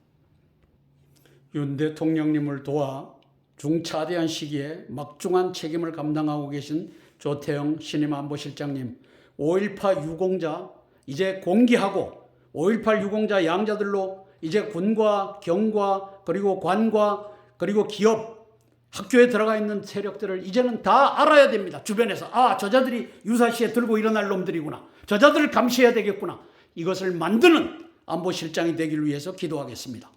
윤 대통령님을 도와 중차대한 시기에 막중한 책임을 감당하고 계신 조태용 신임 안보실장님, 5.18 유공자 이제 공개하고 5.18 유공자 양자들로 이제 군과 경과 그리고 관과 그리고 기업 학교에 들어가 있는 세력들을 이제는 다 알아야 됩니다. 주변에서 저자들이 유사시에 들고 일어날 놈들이구나. 저자들을 감시해야 되겠구나. 이것을 만드는 안보실장이 되기를 위해서 기도하겠습니다.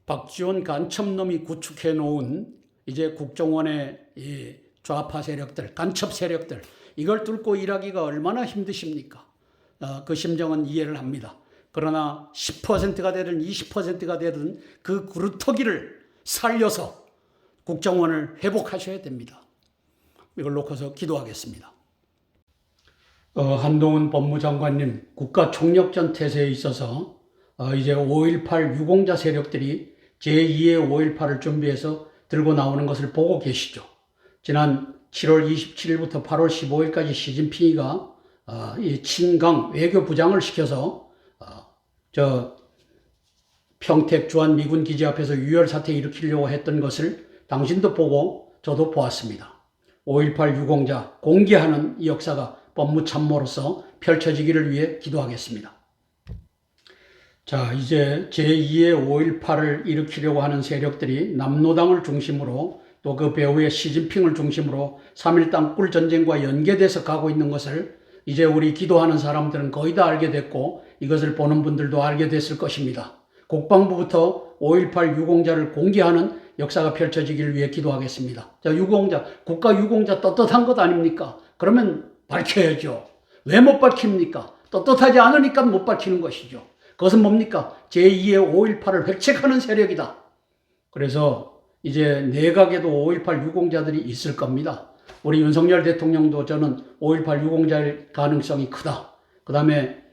박지원 간첩놈이 구축해 놓은 이제 국정원의 좌파 세력들, 간첩 세력들, 이걸 뚫고 일하기가 얼마나 힘드십니까? 그 심정은 이해를 합니다. 그러나 10%가 되든 20%가 되든 그 구루터기를 살려서 국정원을 회복하셔야 됩니다. 이걸 놓고서 기도하겠습니다. 한동훈 법무장관님, 국가총력전 태세에 있어서 이제 5.18 유공자 세력들이 제2의 5.18을 준비해서 들고 나오는 것을 보고 계시죠. 지난 7월 27일부터 8월 15일까지 시진핑이가 이 친강 외교부장을 시켜서 평택 주한 미군 기지 앞에서 유혈 사태 일으키려고 했던 것을 당신도 보고 저도 보았습니다. 5.18 유공자 공개하는 이 역사가 법무참모로서 펼쳐지기를 위해 기도하겠습니다. 자, 이제 제2의 5.18을 일으키려고 하는 세력들이 남로당을 중심으로 또 그 배후의 시진핑을 중심으로 3.1 꿀전쟁과 연계돼서 가고 있는 것을 이제 우리 기도하는 사람들은 거의 다 알게 됐고 이것을 보는 분들도 알게 됐을 것입니다. 국방부부터 5.18 유공자를 공개하는 역사가 펼쳐지기를 위해 기도하겠습니다. 자, 유공자, 국가 유공자 떳떳한 것 아닙니까? 그러면 밝혀야죠. 왜 못 밝힙니까? 떳떳하지 않으니까 못 밝히는 것이죠. 그것은 뭡니까? 제2의 5.18을 획책하는 세력이다. 그래서 이제 내각에도 5.18 유공자들이 있을 겁니다. 우리 윤석열 대통령도 저는 5.18 유공자일 가능성이 크다. 그 다음에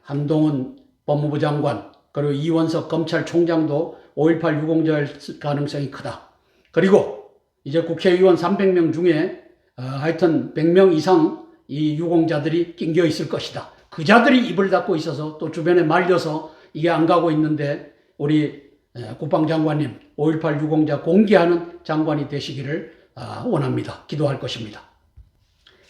한동훈 법무부 장관 그리고 이원석 검찰총장도 5.18 유공자일 가능성이 크다. 그리고 이제 국회의원 300명 중에 하여튼 100명 이상 이 유공자들이 낑겨 있을 것이다. 그 자들이 입을 닫고 있어서 또 주변에 말려서 이게 안 가고 있는데 우리 국방장관님 5.18 유공자 공개하는 장관이 되시기를 원합니다. 기도할 것입니다.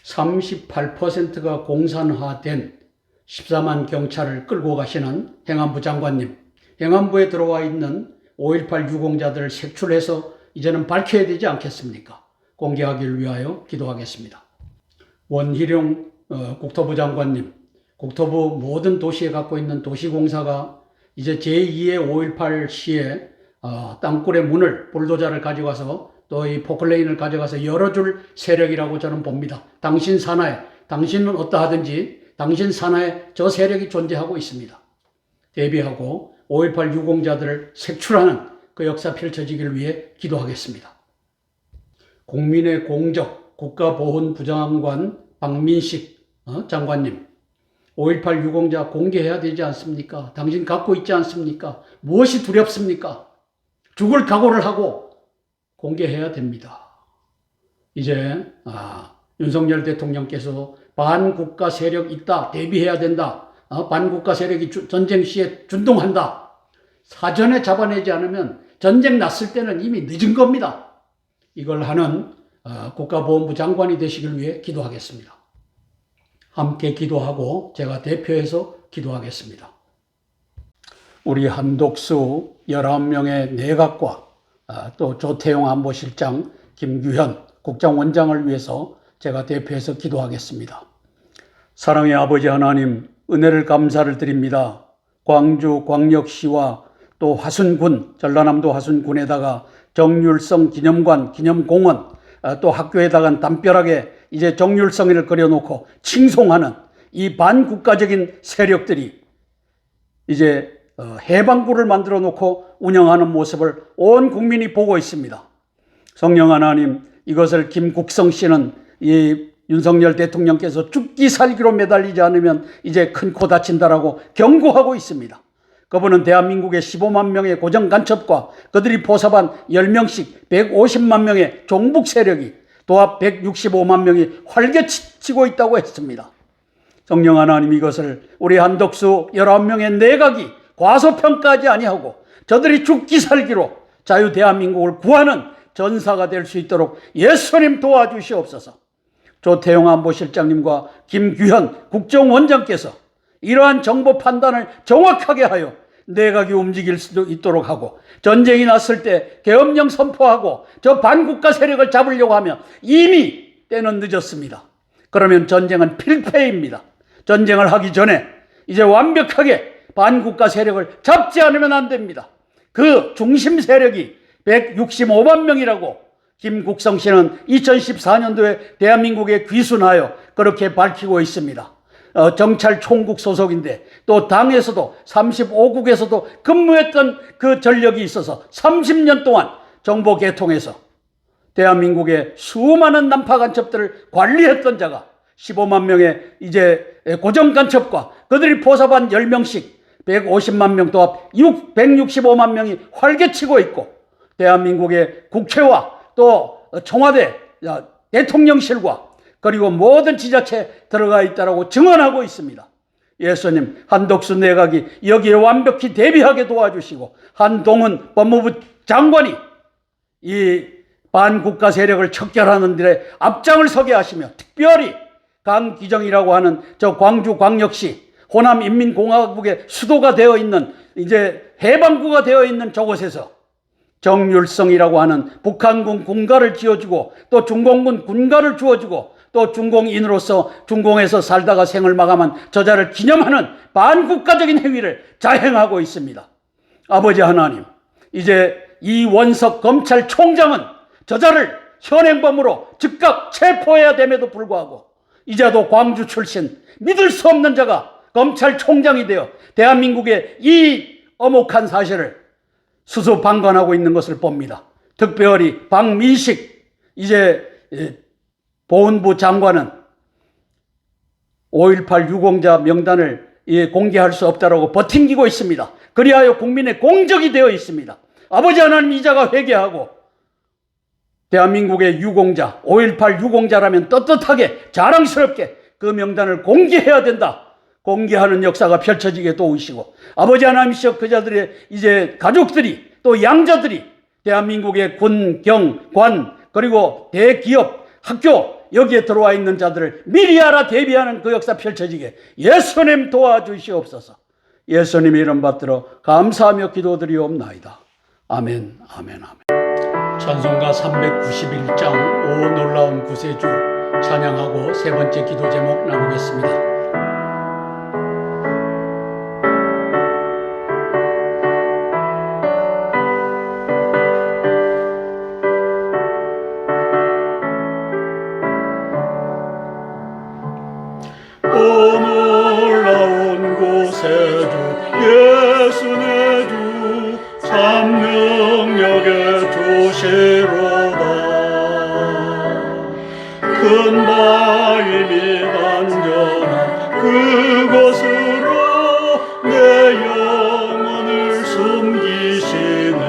38%가 공산화된 14만 경찰을 끌고 가시는 행안부 장관님, 행안부에 들어와 있는 5.18 유공자들을 색출해서 이제는 밝혀야 되지 않겠습니까? 공개하기를 위하여 기도하겠습니다. 원희룡 국토부 장관님, 국토부 모든 도시에 갖고 있는 도시공사가 이제 제2의 5.18 시에 땅굴의 문을 불도저를 가져가서 또 이 포클레인을 가져가서 열어줄 세력이라고 저는 봅니다. 당신 산하에, 당신은 어떠하든지 당신 산하에 저 세력이 존재하고 있습니다. 대비하고 5.18 유공자들을 색출하는 그 역사 펼쳐지기를 위해 기도하겠습니다. 국민의 공적 국가보훈부장관 박민식 장관님, 5.18 유공자 공개해야 되지 않습니까? 당신 갖고 있지 않습니까? 무엇이 두렵습니까? 죽을 각오를 하고 공개해야 됩니다. 이제 윤석열 대통령께서 반국가 세력 있다, 대비해야 된다, 반국가 세력이 전쟁 시에 준동한다. 사전에 잡아내지 않으면 전쟁 났을 때는 이미 늦은 겁니다. 이걸 하는 국가보훈부 장관이 되시길 위해 기도하겠습니다. 함께 기도하고 제가 대표해서 기도하겠습니다. 우리 한독수 19명의 내각과 또 조태용 안보실장, 김규현 국정원장을 위해서 제가 대표해서 기도하겠습니다. 사랑의 아버지 하나님, 은혜를 감사를 드립니다. 광주 광역시와 또 화순군, 전라남도 화순군에다가 정률성 기념관, 기념공원, 또 학교에다가 담벼락에 이제 정률성을 그려놓고 칭송하는 이 반국가적인 세력들이 이제 해방구를 만들어 놓고 운영하는 모습을 온 국민이 보고 있습니다. 성령 하나님, 이것을 김국성 씨는 이 윤석열 대통령께서 죽기 살기로 매달리지 않으면 이제 큰 코 다친다라고 경고하고 있습니다. 그분은 대한민국의 15만 명의 고정 간첩과 그들이 포섭한 10명씩 150만 명의 종북 세력이 도합 165만 명이 활개치고 있다고 했습니다. 성령 하나님, 이것을 우리 한덕수 19명의 내각이 과소평가하지 아니하고 저들이 죽기 살기로 자유 대한민국을 구하는 전사가 될 수 있도록 예수님 도와주시옵소서. 조태용 안보실장님과 김규현 국정원장께서 이러한 정보 판단을 정확하게 하여 내각이 움직일 수 있도록 하고, 전쟁이 났을 때 계엄령 선포하고 저 반국가 세력을 잡으려고 하면 이미 때는 늦었습니다. 그러면 전쟁은 필패입니다. 전쟁을 하기 전에 이제 완벽하게 반국가 세력을 잡지 않으면 안 됩니다. 그 중심 세력이 165만 명이라고 김국성 씨는 2014년도에 대한민국에 귀순하여 그렇게 밝히고 있습니다. 정찰총국 소속인데 또 당에서도 35국에서도 근무했던 그 전력이 있어서 30년 동안 정보 개통해서 대한민국의 수많은 난파 간첩들을 관리했던 자가 15만 명의 이제 고정 간첩과 그들이 포섭한 10명씩 150만 명 또 165만 명이 활개치고 있고 대한민국의 국회와 또 청와대 대통령실과 그리고 모든 지자체에 들어가 있다라고 증언하고 있습니다. 예수님, 한덕수 내각이 여기에 완벽히 대비하게 도와주시고 한동훈 법무부 장관이 이 반국가 세력을 척결하는 데에 앞장을 서게 하시며 특별히 강기정이라고 하는 저 광주광역시 호남인민공화국의 수도가 되어 있는 이제 해방구가 되어 있는 저곳에서 정율성이라고 하는 북한군 군가를 지어주고 또 중공군 군가를 주어주고 또 중공인으로서 중공에서 살다가 생을 마감한 저자를 기념하는 반국가적인 행위를 자행하고 있습니다. 아버지 하나님, 이제 이 원석 검찰총장은 저자를 현행범으로 즉각 체포해야 됨에도 불구하고 이제도 광주 출신 믿을 수 없는 자가 검찰총장이 되어 대한민국의 이 엄혹한 사실을 수수방관하고 있는 것을 봅니다. 특별히 박민식 이제 보훈부 장관은 5.18 유공자 명단을 공개할 수 없다라고 버팅기고 있습니다. 그리하여 국민의 공적이 되어 있습니다. 아버지 하나님, 이자가 회개하고 대한민국의 유공자 5.18 유공자라면 떳떳하게 자랑스럽게 그 명단을 공개해야 된다. 공개하는 역사가 펼쳐지게 도우시고 아버지 하나님이시여 그 자들의 이제 가족들이 또 양자들이 대한민국의 군, 경, 관 그리고 대기업, 학교 여기에 들어와 있는 자들을 미리 알아 대비하는 그 역사 펼쳐지게 예수님 도와주시옵소서. 예수님의 이름 받들어 감사하며 기도드리옵나이다. 아멘, 아멘, 아멘. 찬송가 391장 오 놀라운 구세주 찬양하고 세 번째 기도 제목 나누겠습니다. 오 놀라운 구세주 예수 내 주 참 능력의 주시로다. 큰 바위 및 안전한 그곳으로 내 영혼을 숨기시네.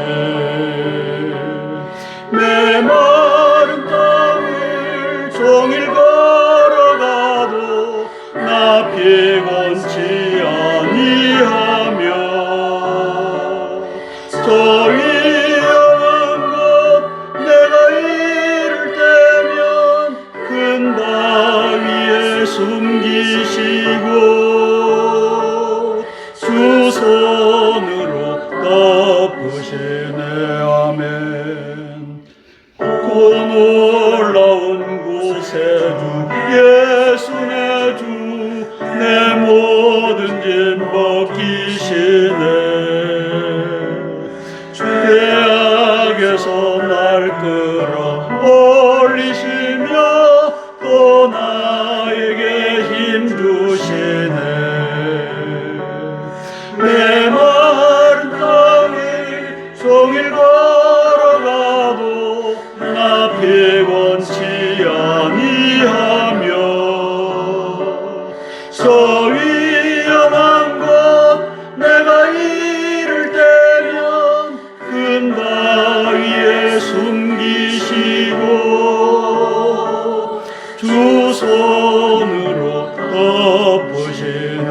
내 마른 땅을 종일 걸어가도 나 피곤치 아니하며 저 위험한 곳 내가 이를 때면 큰 바위에 숨기시고 주 손으로 덮으시네. 아멘. 고 놀라운 구세주 예수 내 주 내 모든 짐 벗기시네. 죄악에서 날 끌어 올리시며 또 나에게 힘 주시네. 내 마른 땅을 종일 걸어가도 나 피곤치 아니하며 저 위험한 곳 내가 이를 때면 큰 바위에 숨기시고 주 손으로 덮으시네.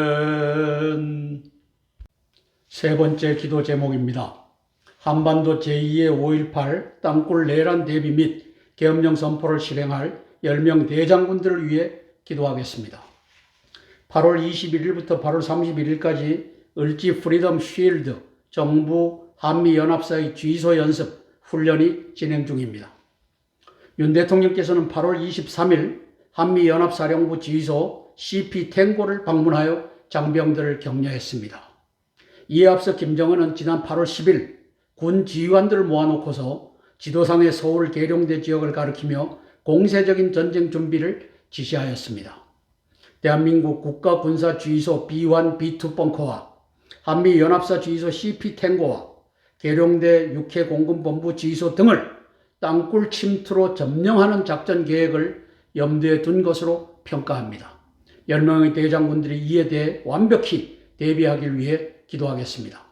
아멘. 세 번째 기도 제목입니다. 한반도 제2의 5.18 땅굴 내란 대비 및 계엄령 선포를 실행할 10명 대장군들을 위해 기도하겠습니다. 8월 21일부터 8월 31일까지 을지 프리덤 쉴드 정부 한미연합사의 주의소 연습 훈련이 진행 중입니다. 윤 대통령께서는 8월 23일 한미연합사령부 지휘소 CP 탱고를 방문하여 장병들을 격려했습니다. 이에 앞서 김정은은 지난 8월 10일 군 지휘관들을 모아놓고서 지도상의 서울 계룡대 지역을 가리키며 공세적인 전쟁 준비를 지시하였습니다. 대한민국 국가군사주의소 B1, B2 벙커와 한미연합사 주의소 CP 탱고와 계룡대 육해공군본부 주의소 등을 땅굴 침투로 점령하는 작전 계획을 염두에 둔 것으로 평가합니다. 10명의 대장군들이 이에 대해 완벽히 대비하기 위해 기도하겠습니다.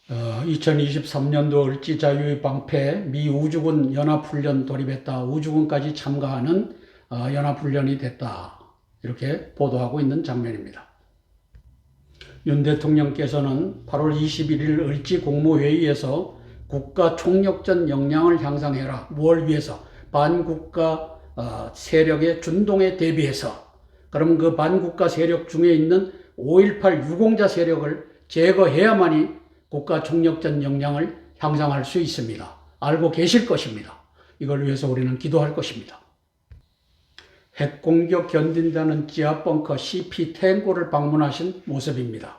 2023년도 을지 자유의 방패 미 우주군 연합훈련 돌입했다. 우주군까지 참가하는 연합훈련이 됐다. 이렇게 보도하고 있는 장면입니다. 윤 대통령께서는 8월 21일 을지 국무회의에서 국가 총력전 역량을 향상해라. 무엇을 위해서? 반국가 세력의 준동에 대비해서. 그럼 그 반국가 세력 중에 있는 5.18 유공자 세력을 제거해야만이 국가 총력전 역량을 향상할 수 있습니다. 알고 계실 것입니다. 이걸 위해서 우리는 기도할 것입니다. 핵공격 견딘다는 지하벙커 CP 탱고를 방문하신 모습입니다.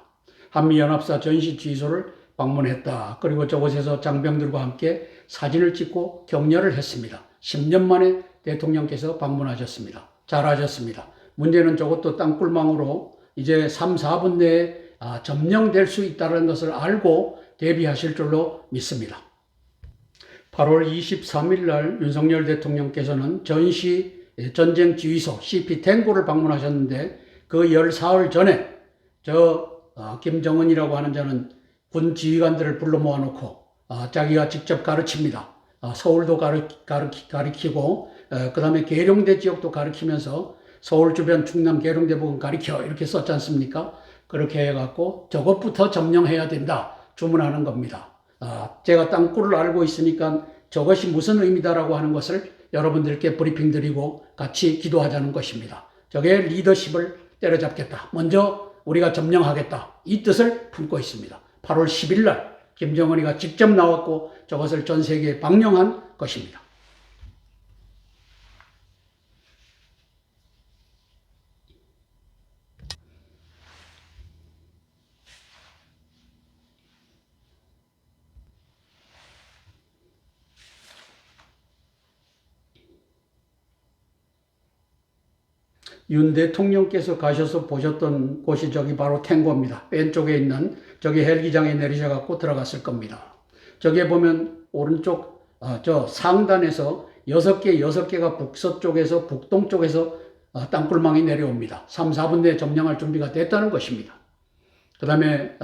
한미연합사 전시주의소를 방문했다. 그리고 저곳에서 장병들과 함께 사진을 찍고 격려를 했습니다. 10년 만에 대통령께서 방문하셨습니다. 잘하셨습니다. 문제는 저것도 땅굴망으로 이제 3, 4분 내에 점령될 수 있다는 것을 알고 대비하실 줄로 믿습니다. 8월 23일 날 윤석열 대통령께서는 전쟁지휘소 CP 탱고를 방문하셨는데 그 14일 전에 김정은이라고 하는 자는 군 지휘관들을 불러 모아놓고 자기가 직접 가르칩니다. 서울도 가르치고 그 다음에 계룡대 지역도 가르치면서 서울 주변 충남 계룡대 부근 가르쳐 이렇게 썼지 않습니까? 그렇게 해갖고 저것부터 점령해야 된다 주문하는 겁니다. 제가 땅굴을 알고 있으니까 저것이 무슨 의미다라고 하는 것을 여러분들께 브리핑 드리고 같이 기도하자는 것입니다. 저게 리더십을 때려잡겠다. 먼저 우리가 점령하겠다. 이 뜻을 품고 있습니다. 8월 10일 날 김정은이가 직접 나왔고 저것을 전 세계에 방영한 것입니다. 윤 대통령께서 가셔서 보셨던 곳이 저기 바로 탱고입니다. 왼쪽에 있는 저기 헬기장에 내리셔갖고 들어갔을 겁니다. 저기에 보면 오른쪽 저 상단에서 6개가 북서쪽에서 북동쪽에서 땅굴망이 내려옵니다. 3, 4분 내에 점령할 준비가 됐다는 것입니다. 그 다음에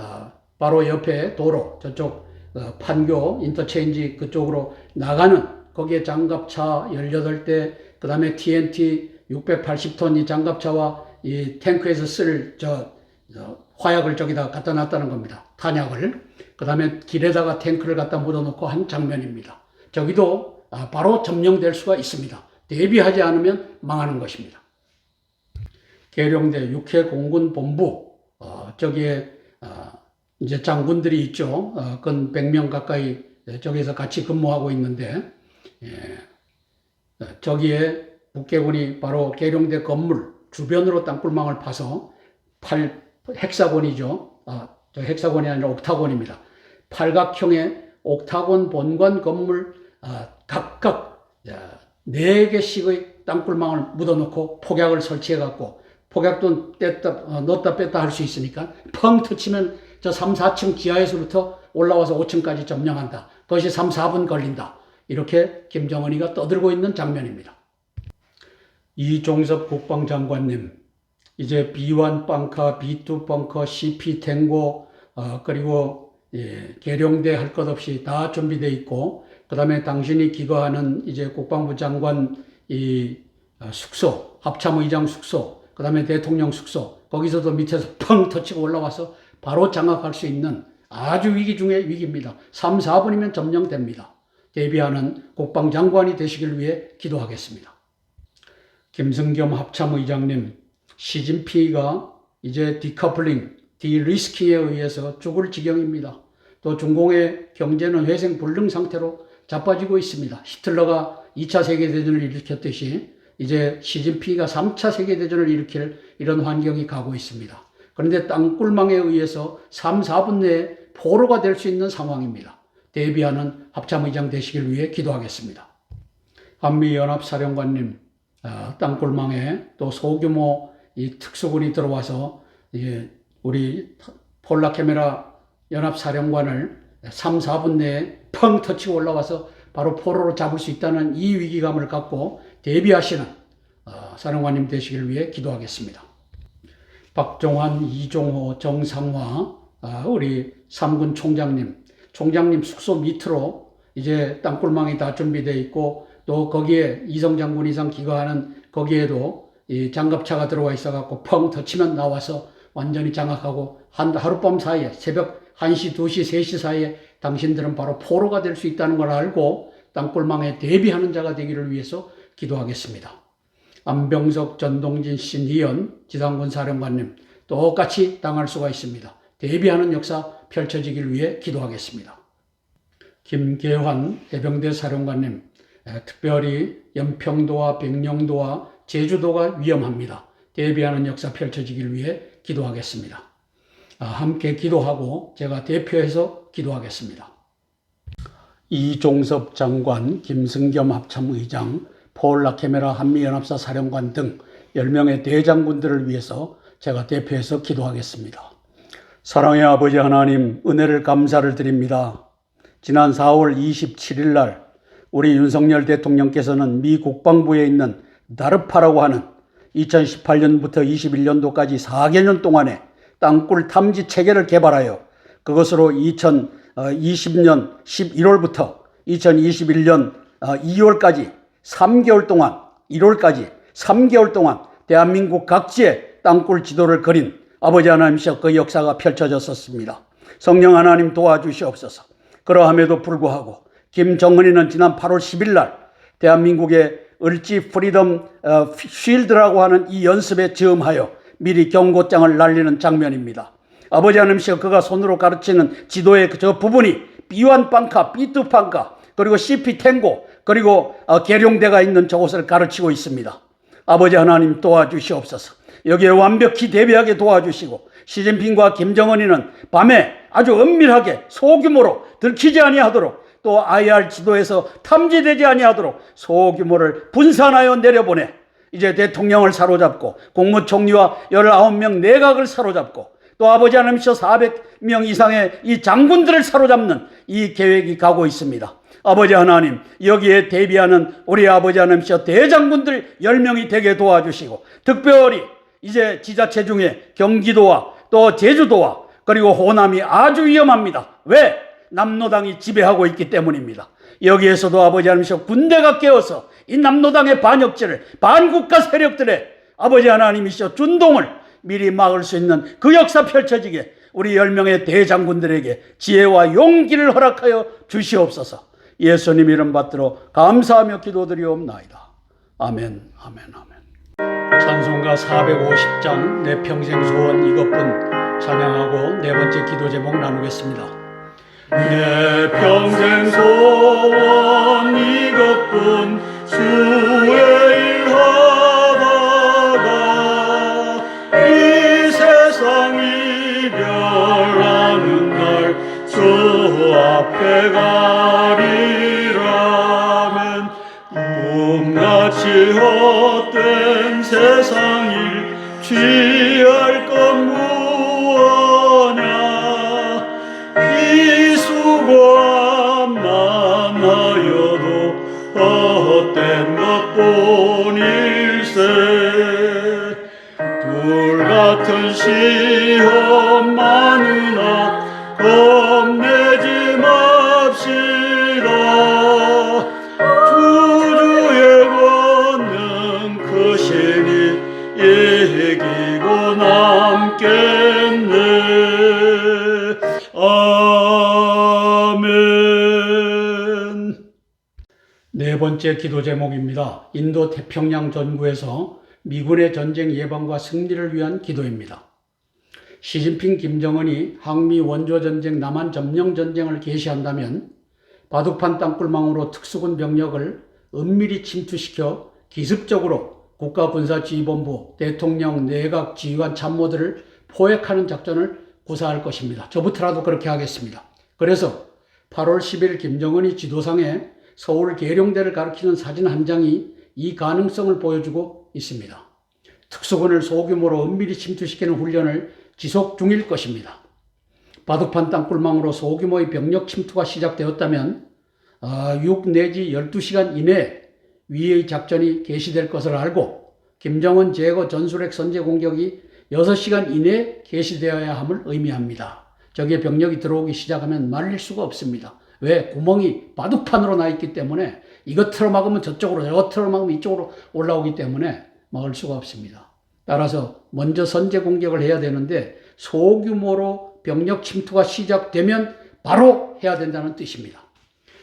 바로 옆에 도로 저쪽 판교 인터체인지 그쪽으로 나가는 거기에 장갑차 18대 그 다음에 TNT 680톤 이 장갑차와 이 탱크에서 쓸 화약을 저기다 갖다 놨다는 겁니다. 탄약을. 그 다음에 길에다가 탱크를 갖다 묻어놓고 한 장면입니다. 저기도 바로 점령될 수가 있습니다. 대비하지 않으면 망하는 것입니다. 계룡대 육해공군본부 저기에 이제 장군들이 있죠. 근 100명 가까이 저기서 같이 근무하고 있는데 저기에 북계군이 바로 계룡대 건물 주변으로 땅굴망을 파서 헥사곤이죠. 저 헥사곤이 아니라 옥타곤입니다. 팔각형의 옥타곤 본관 건물 각각 4개씩의 땅굴망을 묻어놓고 폭약을 설치해갖고 폭약도 넣었다 뺐다 할 수 있으니까 펑 터치면 저 3, 4층 지하에서부터 올라와서 5층까지 점령한다. 그것이 3, 4분 걸린다. 이렇게 김정은이가 떠들고 있는 장면입니다. 이종섭 국방장관님, 이제 B1 벙커, B2 벙커, CP 탱고, 그리고 계룡대 할 것 없이 다 준비되어 있고, 그 다음에 당신이 기거하는 이제 국방부 장관 숙소, 합참의장 숙소, 그 다음에 대통령 숙소, 거기서도 밑에서 펑 터치고 올라와서 바로 장악할 수 있는 아주 위기 중의 위기입니다. 3, 4분이면 점령됩니다. 대비하는 국방장관이 되시길 위해 기도하겠습니다. 김승겸 합참의장님, 시진핑이가 이제 디커플링, 디리스킹에 의해서 죽을 지경입니다. 또 중공의 경제는 회생불능 상태로 자빠지고 있습니다. 히틀러가 2차 세계대전을 일으켰듯이 이제 시진핑이가 3차 세계대전을 일으킬 이런 환경이 가고 있습니다. 그런데 땅굴망에 의해서 3, 4분 내에 포로가 될 수 있는 상황입니다. 대비하는 합참의장 되시길 위해 기도하겠습니다. 한미연합사령관님, 땅굴망에 또 소규모 이 특수군이 들어와서 우리 폴라케메라 연합사령관을 3, 4분 내에 펑 터치고 올라와서 바로 포로로 잡을 수 있다는 이 위기감을 갖고 대비하시는 사령관님 되시길 위해 기도하겠습니다. 박종환, 이종호, 정상화, 우리 3군 총장님 숙소 밑으로 이제 땅굴망이 다 준비되어 있고 또 거기에 이성 장군 이상 기거하는 거기에도 이 장갑차가 들어와 있어갖고 펑 터치면 나와서 완전히 장악하고 하룻밤 사이에 새벽 1시, 2시, 3시 사이에 당신들은 바로 포로가 될 수 있다는 걸 알고 땅굴망에 대비하는 자가 되기를 위해서 기도하겠습니다. 안병석, 전동진, 신희연, 지상군 사령관님 똑같이 당할 수가 있습니다. 대비하는 역사 펼쳐지길 위해 기도하겠습니다. 김계환 해병대 사령관님, 특별히 연평도와 백령도와 제주도가 위험합니다. 대비하는 역사 펼쳐지길 위해 기도하겠습니다. 함께 기도하고 제가 대표해서 기도하겠습니다. 이종섭 장관, 김승겸 합참의장, 폴라케메라 한미연합사 사령관 등 10명의 대장군들을 위해서 제가 대표해서 기도하겠습니다. 사랑의 아버지 하나님, 은혜를 감사를 드립니다. 지난 4월 27일 날 우리 윤석열 대통령께서는 미 국방부에 있는 나르파라고 하는 2018년부터 21년도까지 4개년 동안에 땅굴 탐지 체계를 개발하여 그것으로 2020년 11월부터 2021년 2월까지 3개월 동안 1월까지 3개월 동안 대한민국 각지에 땅굴 지도를 그린 아버지 하나님이셔 그 역사가 펼쳐졌었습니다. 성령 하나님 도와주시옵소서. 그러함에도 불구하고 김정은이는 지난 8월 10일 날 대한민국의 을지 프리덤 쉴드라고 하는 이 연습에 즈음하여 미리 경고장을 날리는 장면입니다. 아버지 하나님이시여 그가 손으로 가르치는 지도의 저 부분이 B1 빵카, B2 빵카, 그리고 CP 탱고, 그리고 계룡대가 있는 저곳을 가르치고 있습니다. 아버지 하나님 도와주시옵소서. 여기에 완벽히 대비하게 도와주시고 시진핑과 김정은이는 밤에 아주 은밀하게 소규모로 들키지 아니하도록 또 IR 지도에서 탐지되지 아니하도록 소규모를 분산하여 내려보내 이제 대통령을 사로잡고 국무총리와 19명 내각을 사로잡고 또 아버지 하나님이셔 400명 이상의 이 장군들을 사로잡는 이 계획이 가고 있습니다. 아버지 하나님, 여기에 대비하는 우리 아버지 하나님이셔 대장군들 10명이 되게 도와주시고 특별히 이제 지자체 중에 경기도와 또 제주도와 그리고 호남이 아주 위험합니다. 왜? 남노당이 지배하고 있기 때문입니다. 여기에서도 아버지 하나님이셔 군대가 깨어서 이 남노당의 반역죄를 반국가 세력들의 아버지 하나님이셔 준동을 미리 막을 수 있는 그 역사 펼쳐지게 우리 10명의 대장군들에게 지혜와 용기를 허락하여 주시옵소서. 예수님 이름 받들어 감사하며 기도드리옵나이다. 아멘, 아멘, 아멘. 찬송가 450장 내 평생 소원 이것뿐 찬양하고 네 번째 기도 제목 나누겠습니다. 내 평생 소원 이것뿐 주의 일 하다가 이 세상 이별하는 날 저 앞에 가리라면 꿈같이 헛된 세상 일 취할 것 무엇냐 이 수고만 하여도 헛된 것뿐일세 불같은 시험 많으나 겁내지 맙시다 주주의 권능 크시니 이기고 남겠네 아멘. 네 번째 기도 제목입니다. 인도 태평양 전구에서 미군의 전쟁 예방과 승리를 위한 기도입니다. 시진핑, 김정은이 항미 원조전쟁, 남한 점령전쟁을 개시한다면 바둑판 땅굴망으로 특수군 병력을 은밀히 침투시켜 기습적으로 국가군사지휘본부, 대통령, 내각, 지휘관 참모들을 포획하는 작전을 구사할 것입니다. 저부터라도 그렇게 하겠습니다. 그래서 8월 10일 김정은이 지도상에 서울 계룡대를 가리키는 사진 한 장이 이 가능성을 보여주고 있습니다. 특수군을 소규모로 은밀히 침투시키는 훈련을 지속 중일 것입니다. 바둑판 땅굴망으로 소규모의 병력 침투가 시작되었다면 6 내지 12시간 이내에 위의 작전이 개시될 것을 알고 김정은 제거 전술핵 선제 공격이 6시간 이내에 개시되어야 함을 의미합니다. 저기에 병력이 들어오기 시작하면 말릴 수가 없습니다. 왜? 구멍이 바둑판으로 나 있기 때문에 이것 틀어막으면 저쪽으로, 저것 틀어막으면 이쪽으로 올라오기 때문에 막을 수가 없습니다. 따라서 먼저 선제 공격을 해야 되는데 소규모로 병력 침투가 시작되면 바로 해야 된다는 뜻입니다.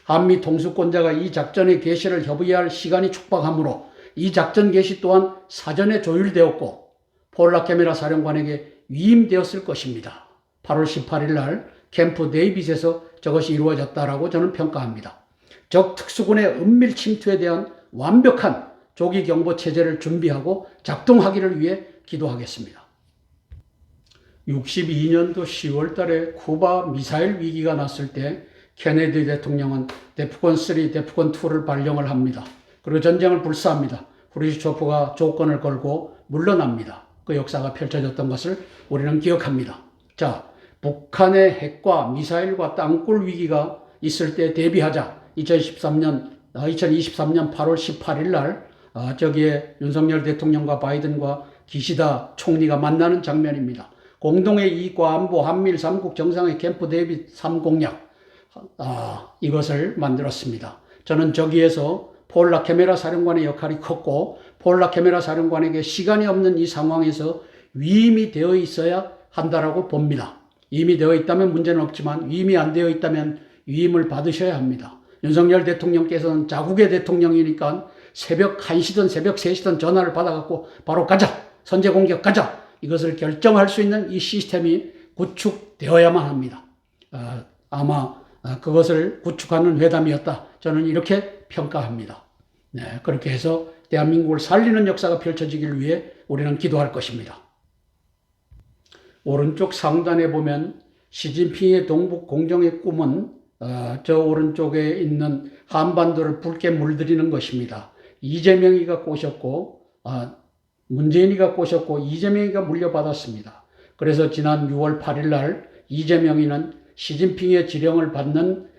한미 통수권자가 이 작전의 개시를 협의할 시간이 촉박하므로 이 작전 개시 또한 사전에 조율되었고 폴 라케메라 사령관에게 위임되었을 것입니다. 8월 18일 날 캠프 데이빗에서 저것이 이루어졌다라고 저는 평가합니다. 적 특수군의 은밀 침투에 대한 완벽한 조기 경보 체제를 준비하고 작동하기를 위해 기도하겠습니다. 62년도 10월 달에 쿠바 미사일 위기가 났을 때 케네디 대통령은 데프콘 3, 데프콘 2를 발령을 합니다. 그리고 전쟁을 불사합니다. 후르시초프가 조건을 걸고 물러납니다. 그 역사가 펼쳐졌던 것을 우리는 기억합니다. 자, 북한의 핵과 미사일과 땅굴 위기가 있을 때 대비하자 2023년 8월 18일 날 저기에 윤석열 대통령과 바이든과 기시다 총리가 만나는 장면입니다. 공동의 이익과 안보 한미일 3국 정상회 캠프 데이빗 3공약 이것을 만들었습니다. 저는 저기에서 폴 라케메라 사령관의 역할이 컸고 폴 라케메라 사령관에게 시간이 없는 이 상황에서 위임이 되어 있어야 한다라고 봅니다. 위임이 되어 있다면 문제는 없지만 위임이 안 되어 있다면 위임을 받으셔야 합니다. 윤석열 대통령께서는 자국의 대통령이니까 새벽 1시든 새벽 3시든 전화를 받아갖고 바로 가자, 선제 공격 가자, 이것을 결정할 수 있는 이 시스템이 구축되어야만 합니다. 아마 그것을 구축하는 회담이었다. 저는 이렇게 평가합니다. 네, 그렇게 해서 대한민국을 살리는 역사가 펼쳐지기를 위해 우리는 기도할 것입니다. 오른쪽 상단에 보면 시진핑의 동북 공정의 꿈은 저 오른쪽에 있는 한반도를 붉게 물들이는 것입니다. 이재명이가 꼬셨고 문재인이가 꼬셨고 이재명이가 물려받았습니다. 그래서 지난 6월 8일 날 이재명이는 시진핑의 지령을 받는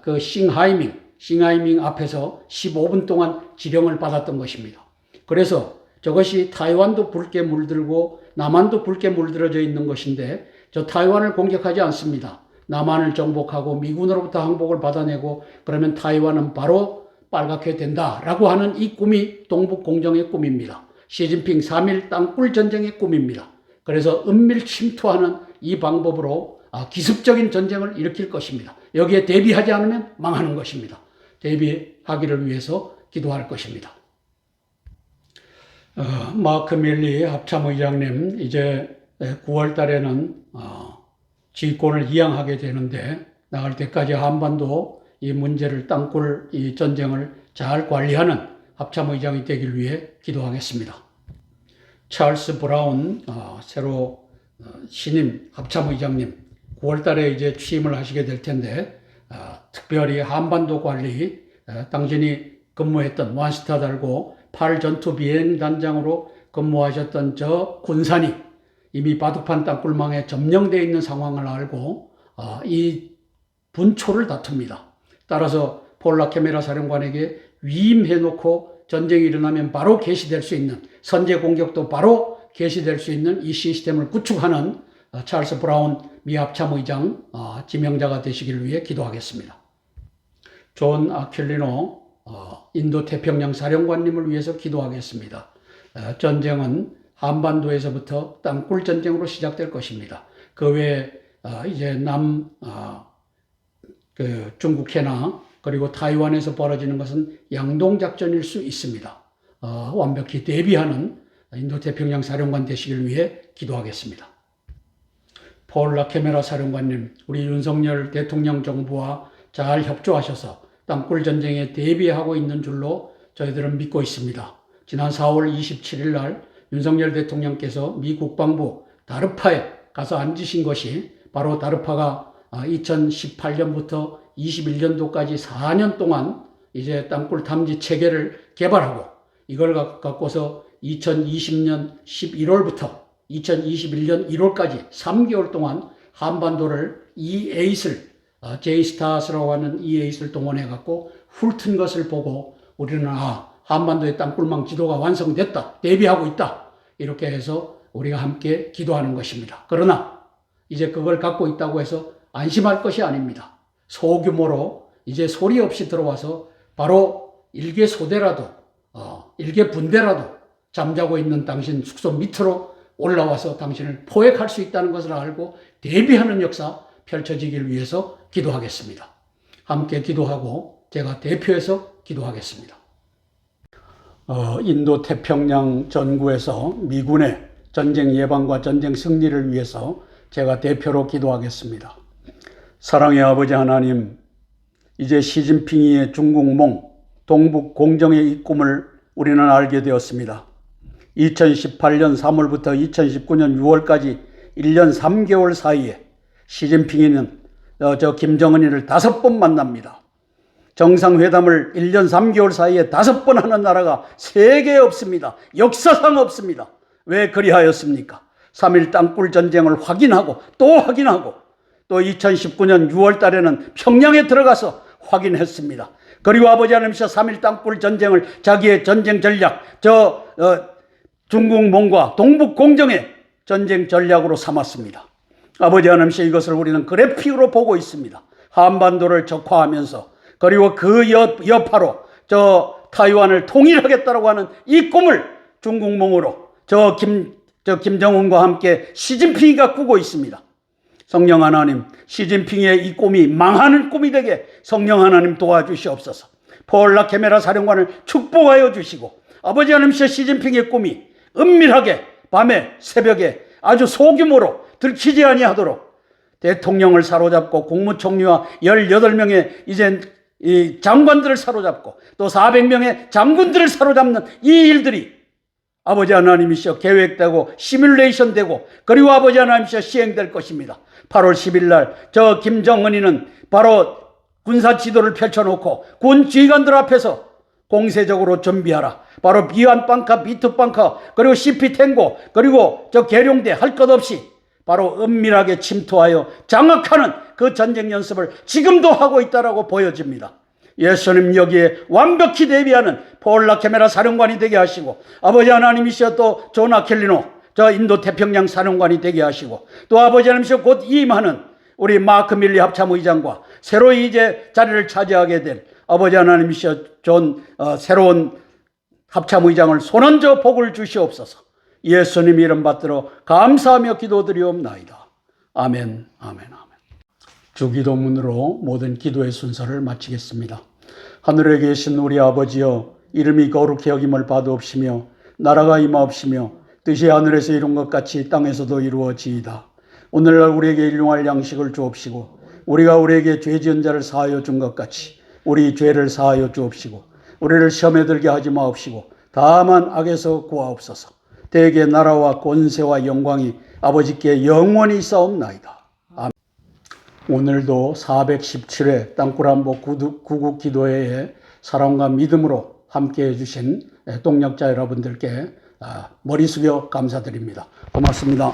그 싱하이밍 앞에서 15분 동안 지령을 받았던 것입니다. 그래서 저것이 타이완도 붉게 물들고 남한도 붉게 물들어져 있는 것인데 저 타이완을 공격하지 않습니다. 남한을 정복하고 미군으로부터 항복을 받아내고 그러면 타이완은 바로 빨갛게 된다라고 하는 이 꿈이 동북 공정의 꿈입니다. 시진핑 3.1 땅굴 전쟁의 꿈입니다. 그래서 은밀 침투하는 이 방법으로 기습적인 전쟁을 일으킬 것입니다. 여기에 대비하지 않으면 망하는 것입니다. 대비하기를 위해서 기도할 것입니다. 마크 밀리 합참의장님 이제 9월 달에는 지휘권을 이양하게 되는데 나갈 때까지 한반도 이 문제를 땅굴 이 전쟁을 잘 관리하는 합참의장이 되길 위해 기도하겠습니다. 찰스 브라운 새로 신임 합참의장님 9월 달에 이제 취임을 하시게 될 텐데 특별히 한반도 관리 당신이 근무했던 원스타 달고 8 전투 비행단장으로 근무하셨던 저 군산이 이미 바둑판 땅굴망에 점령되어 있는 상황을 알고 이 분초를 다툽니다. 따라서 폴 라케메라 사령관에게 위임해놓고 전쟁이 일어나면 바로 개시될 수 있는 선제 공격도 바로 개시될 수 있는 이 시스템을 구축하는 찰스 브라운 미 합참의장 지명자가 되시기를 위해 기도하겠습니다. 존 아퀼리노 인도 태평양 사령관님을 위해서 기도하겠습니다. 전쟁은 한반도에서부터 땅굴 전쟁으로 시작될 것입니다. 그 외에 이제 중국해나 그리고 타이완에서 벌어지는 것은 양동작전일 수 있습니다. 완벽히 대비하는 인도태평양 사령관 되시길 위해 기도하겠습니다. 폴 라케메라 사령관님, 우리 윤석열 대통령 정부와 잘 협조하셔서 땅굴 전쟁에 대비하고 있는 줄로 저희들은 믿고 있습니다. 지난 4월 27일 날 윤석열 대통령께서 미 국방부 다르파에 가서 앉으신 것이 바로 다르파가 2018년부터 21년도까지 4년 동안 이제 땅굴 탐지 체계를 개발하고 이걸 갖고서 2020년 11월부터 2021년 1월까지 3개월 동안 한반도를 E8을 J-STARS라고 하는 E8을 동원해 갖고 훑은 것을 보고 우리는 한반도의 땅굴망 지도가 완성됐다, 대비하고 있다, 이렇게 해서 우리가 함께 기도하는 것입니다. 그러나 이제 그걸 갖고 있다고 해서 안심할 것이 아닙니다. 소규모로 이제 소리 없이 들어와서 바로 일개 소대라도 일개 분대라도 잠자고 있는 당신 숙소 밑으로 올라와서 당신을 포획할 수 있다는 것을 알고 대비하는 역사 펼쳐지길 위해서 기도하겠습니다. 함께 기도하고 제가 대표해서 기도하겠습니다. 인도 태평양 전구에서 미군의 전쟁 예방과 전쟁 승리를 위해서 제가 대표로 기도하겠습니다. 사랑의 아버지 하나님, 이제 시진핑의 중국몽, 동북 공정의 이 꿈을 우리는 알게 되었습니다. 2018년 3월부터 2019년 6월까지 1년 3개월 사이에 시진핑이는 김정은이를 5번 만납니다. 정상회담을 1년 3개월 사이에 5번 하는 나라가 세계에 없습니다. 역사상 없습니다. 왜 그리하였습니까? 3.1 땅굴 전쟁을 확인하고 또 2019년 6월 달에는 평양에 들어가서 확인했습니다. 그리고 아버지 하나님께서 3.1 땅굴 전쟁을 자기의 전쟁 전략, 중국몽과 동북 공정의 전쟁 전략으로 삼았습니다. 아버지 하나님께서 이것을 우리는 그래픽으로 보고 있습니다. 한반도를 적화하면서 그리고 그 여파로 타이완을 통일하겠다라고 하는 이 꿈을 중국몽으로 김정은과 함께 시진핑이가 꾸고 있습니다. 성령 하나님, 시진핑의 이 꿈이 망하는 꿈이 되게 성령 하나님 도와주시옵소서. 폴 라케메라 사령관을 축복하여 주시고 아버지 하나님께서 시진핑의 꿈이 은밀하게 밤에 새벽에 아주 소규모로 들키지 아니하도록 대통령을 사로잡고 국무총리와 18명의 이제 이 장관들을 사로잡고 또 400명의 장군들을 사로잡는 이 일들이 아버지 하나님이시여 계획되고 시뮬레이션 되고 그리고 아버지 하나님이시여 시행될 것입니다. 8월 10일 날 김정은이는 바로 군사 지도를 펼쳐놓고 군 지휘관들 앞에서 공세적으로 준비하라. 바로 비완방카, 비투방카, 그리고 CP 탱고, 그리고 계룡대 할 것 없이 바로 은밀하게 침투하여 장악하는 그 전쟁 연습을 지금도 하고 있다라고 보여집니다. 예수님 여기에 완벽히 대비하는 폴 라케메라 사령관이 되게 하시고 아버지 하나님이시여 또 존 아켈리노 인도 태평양 사령관이 되게 하시고 또 아버지 하나님이시여 곧 임하는 우리 마크 밀리 합참의장과 새로 이제 자리를 차지하게 될 아버지 하나님이시여 새로운 합참의장을 손얹어 복을 주시옵소서. 예수님 이름 받들어 감사하며 기도드리옵나이다. 아멘, 아멘, 아멘. 주기도문으로 모든 기도의 순서를 마치겠습니다. 하늘에 계신 우리 아버지여, 이름이 거룩히 여김을 받으옵시며 나라가 임하옵시며 뜻이 하늘에서 이룬 것 같이 땅에서도 이루어지이다. 오늘날 우리에게 일용할 양식을 주옵시고 우리가 우리에게 죄 지은 자를 사하여 준 것 같이 우리 죄를 사하여 주옵시고 우리를 시험에 들게 하지 마옵시고 다만 악에서 구하옵소서. 대개 나라와 권세와 영광이 아버지께 영원히 있사옵나이다. 아멘. 오늘도 417회 땅굴한복 구국 기도회에 사랑과 믿음으로 함께해 주신 동력자 여러분들께 머리 숙여 감사드립니다. 고맙습니다.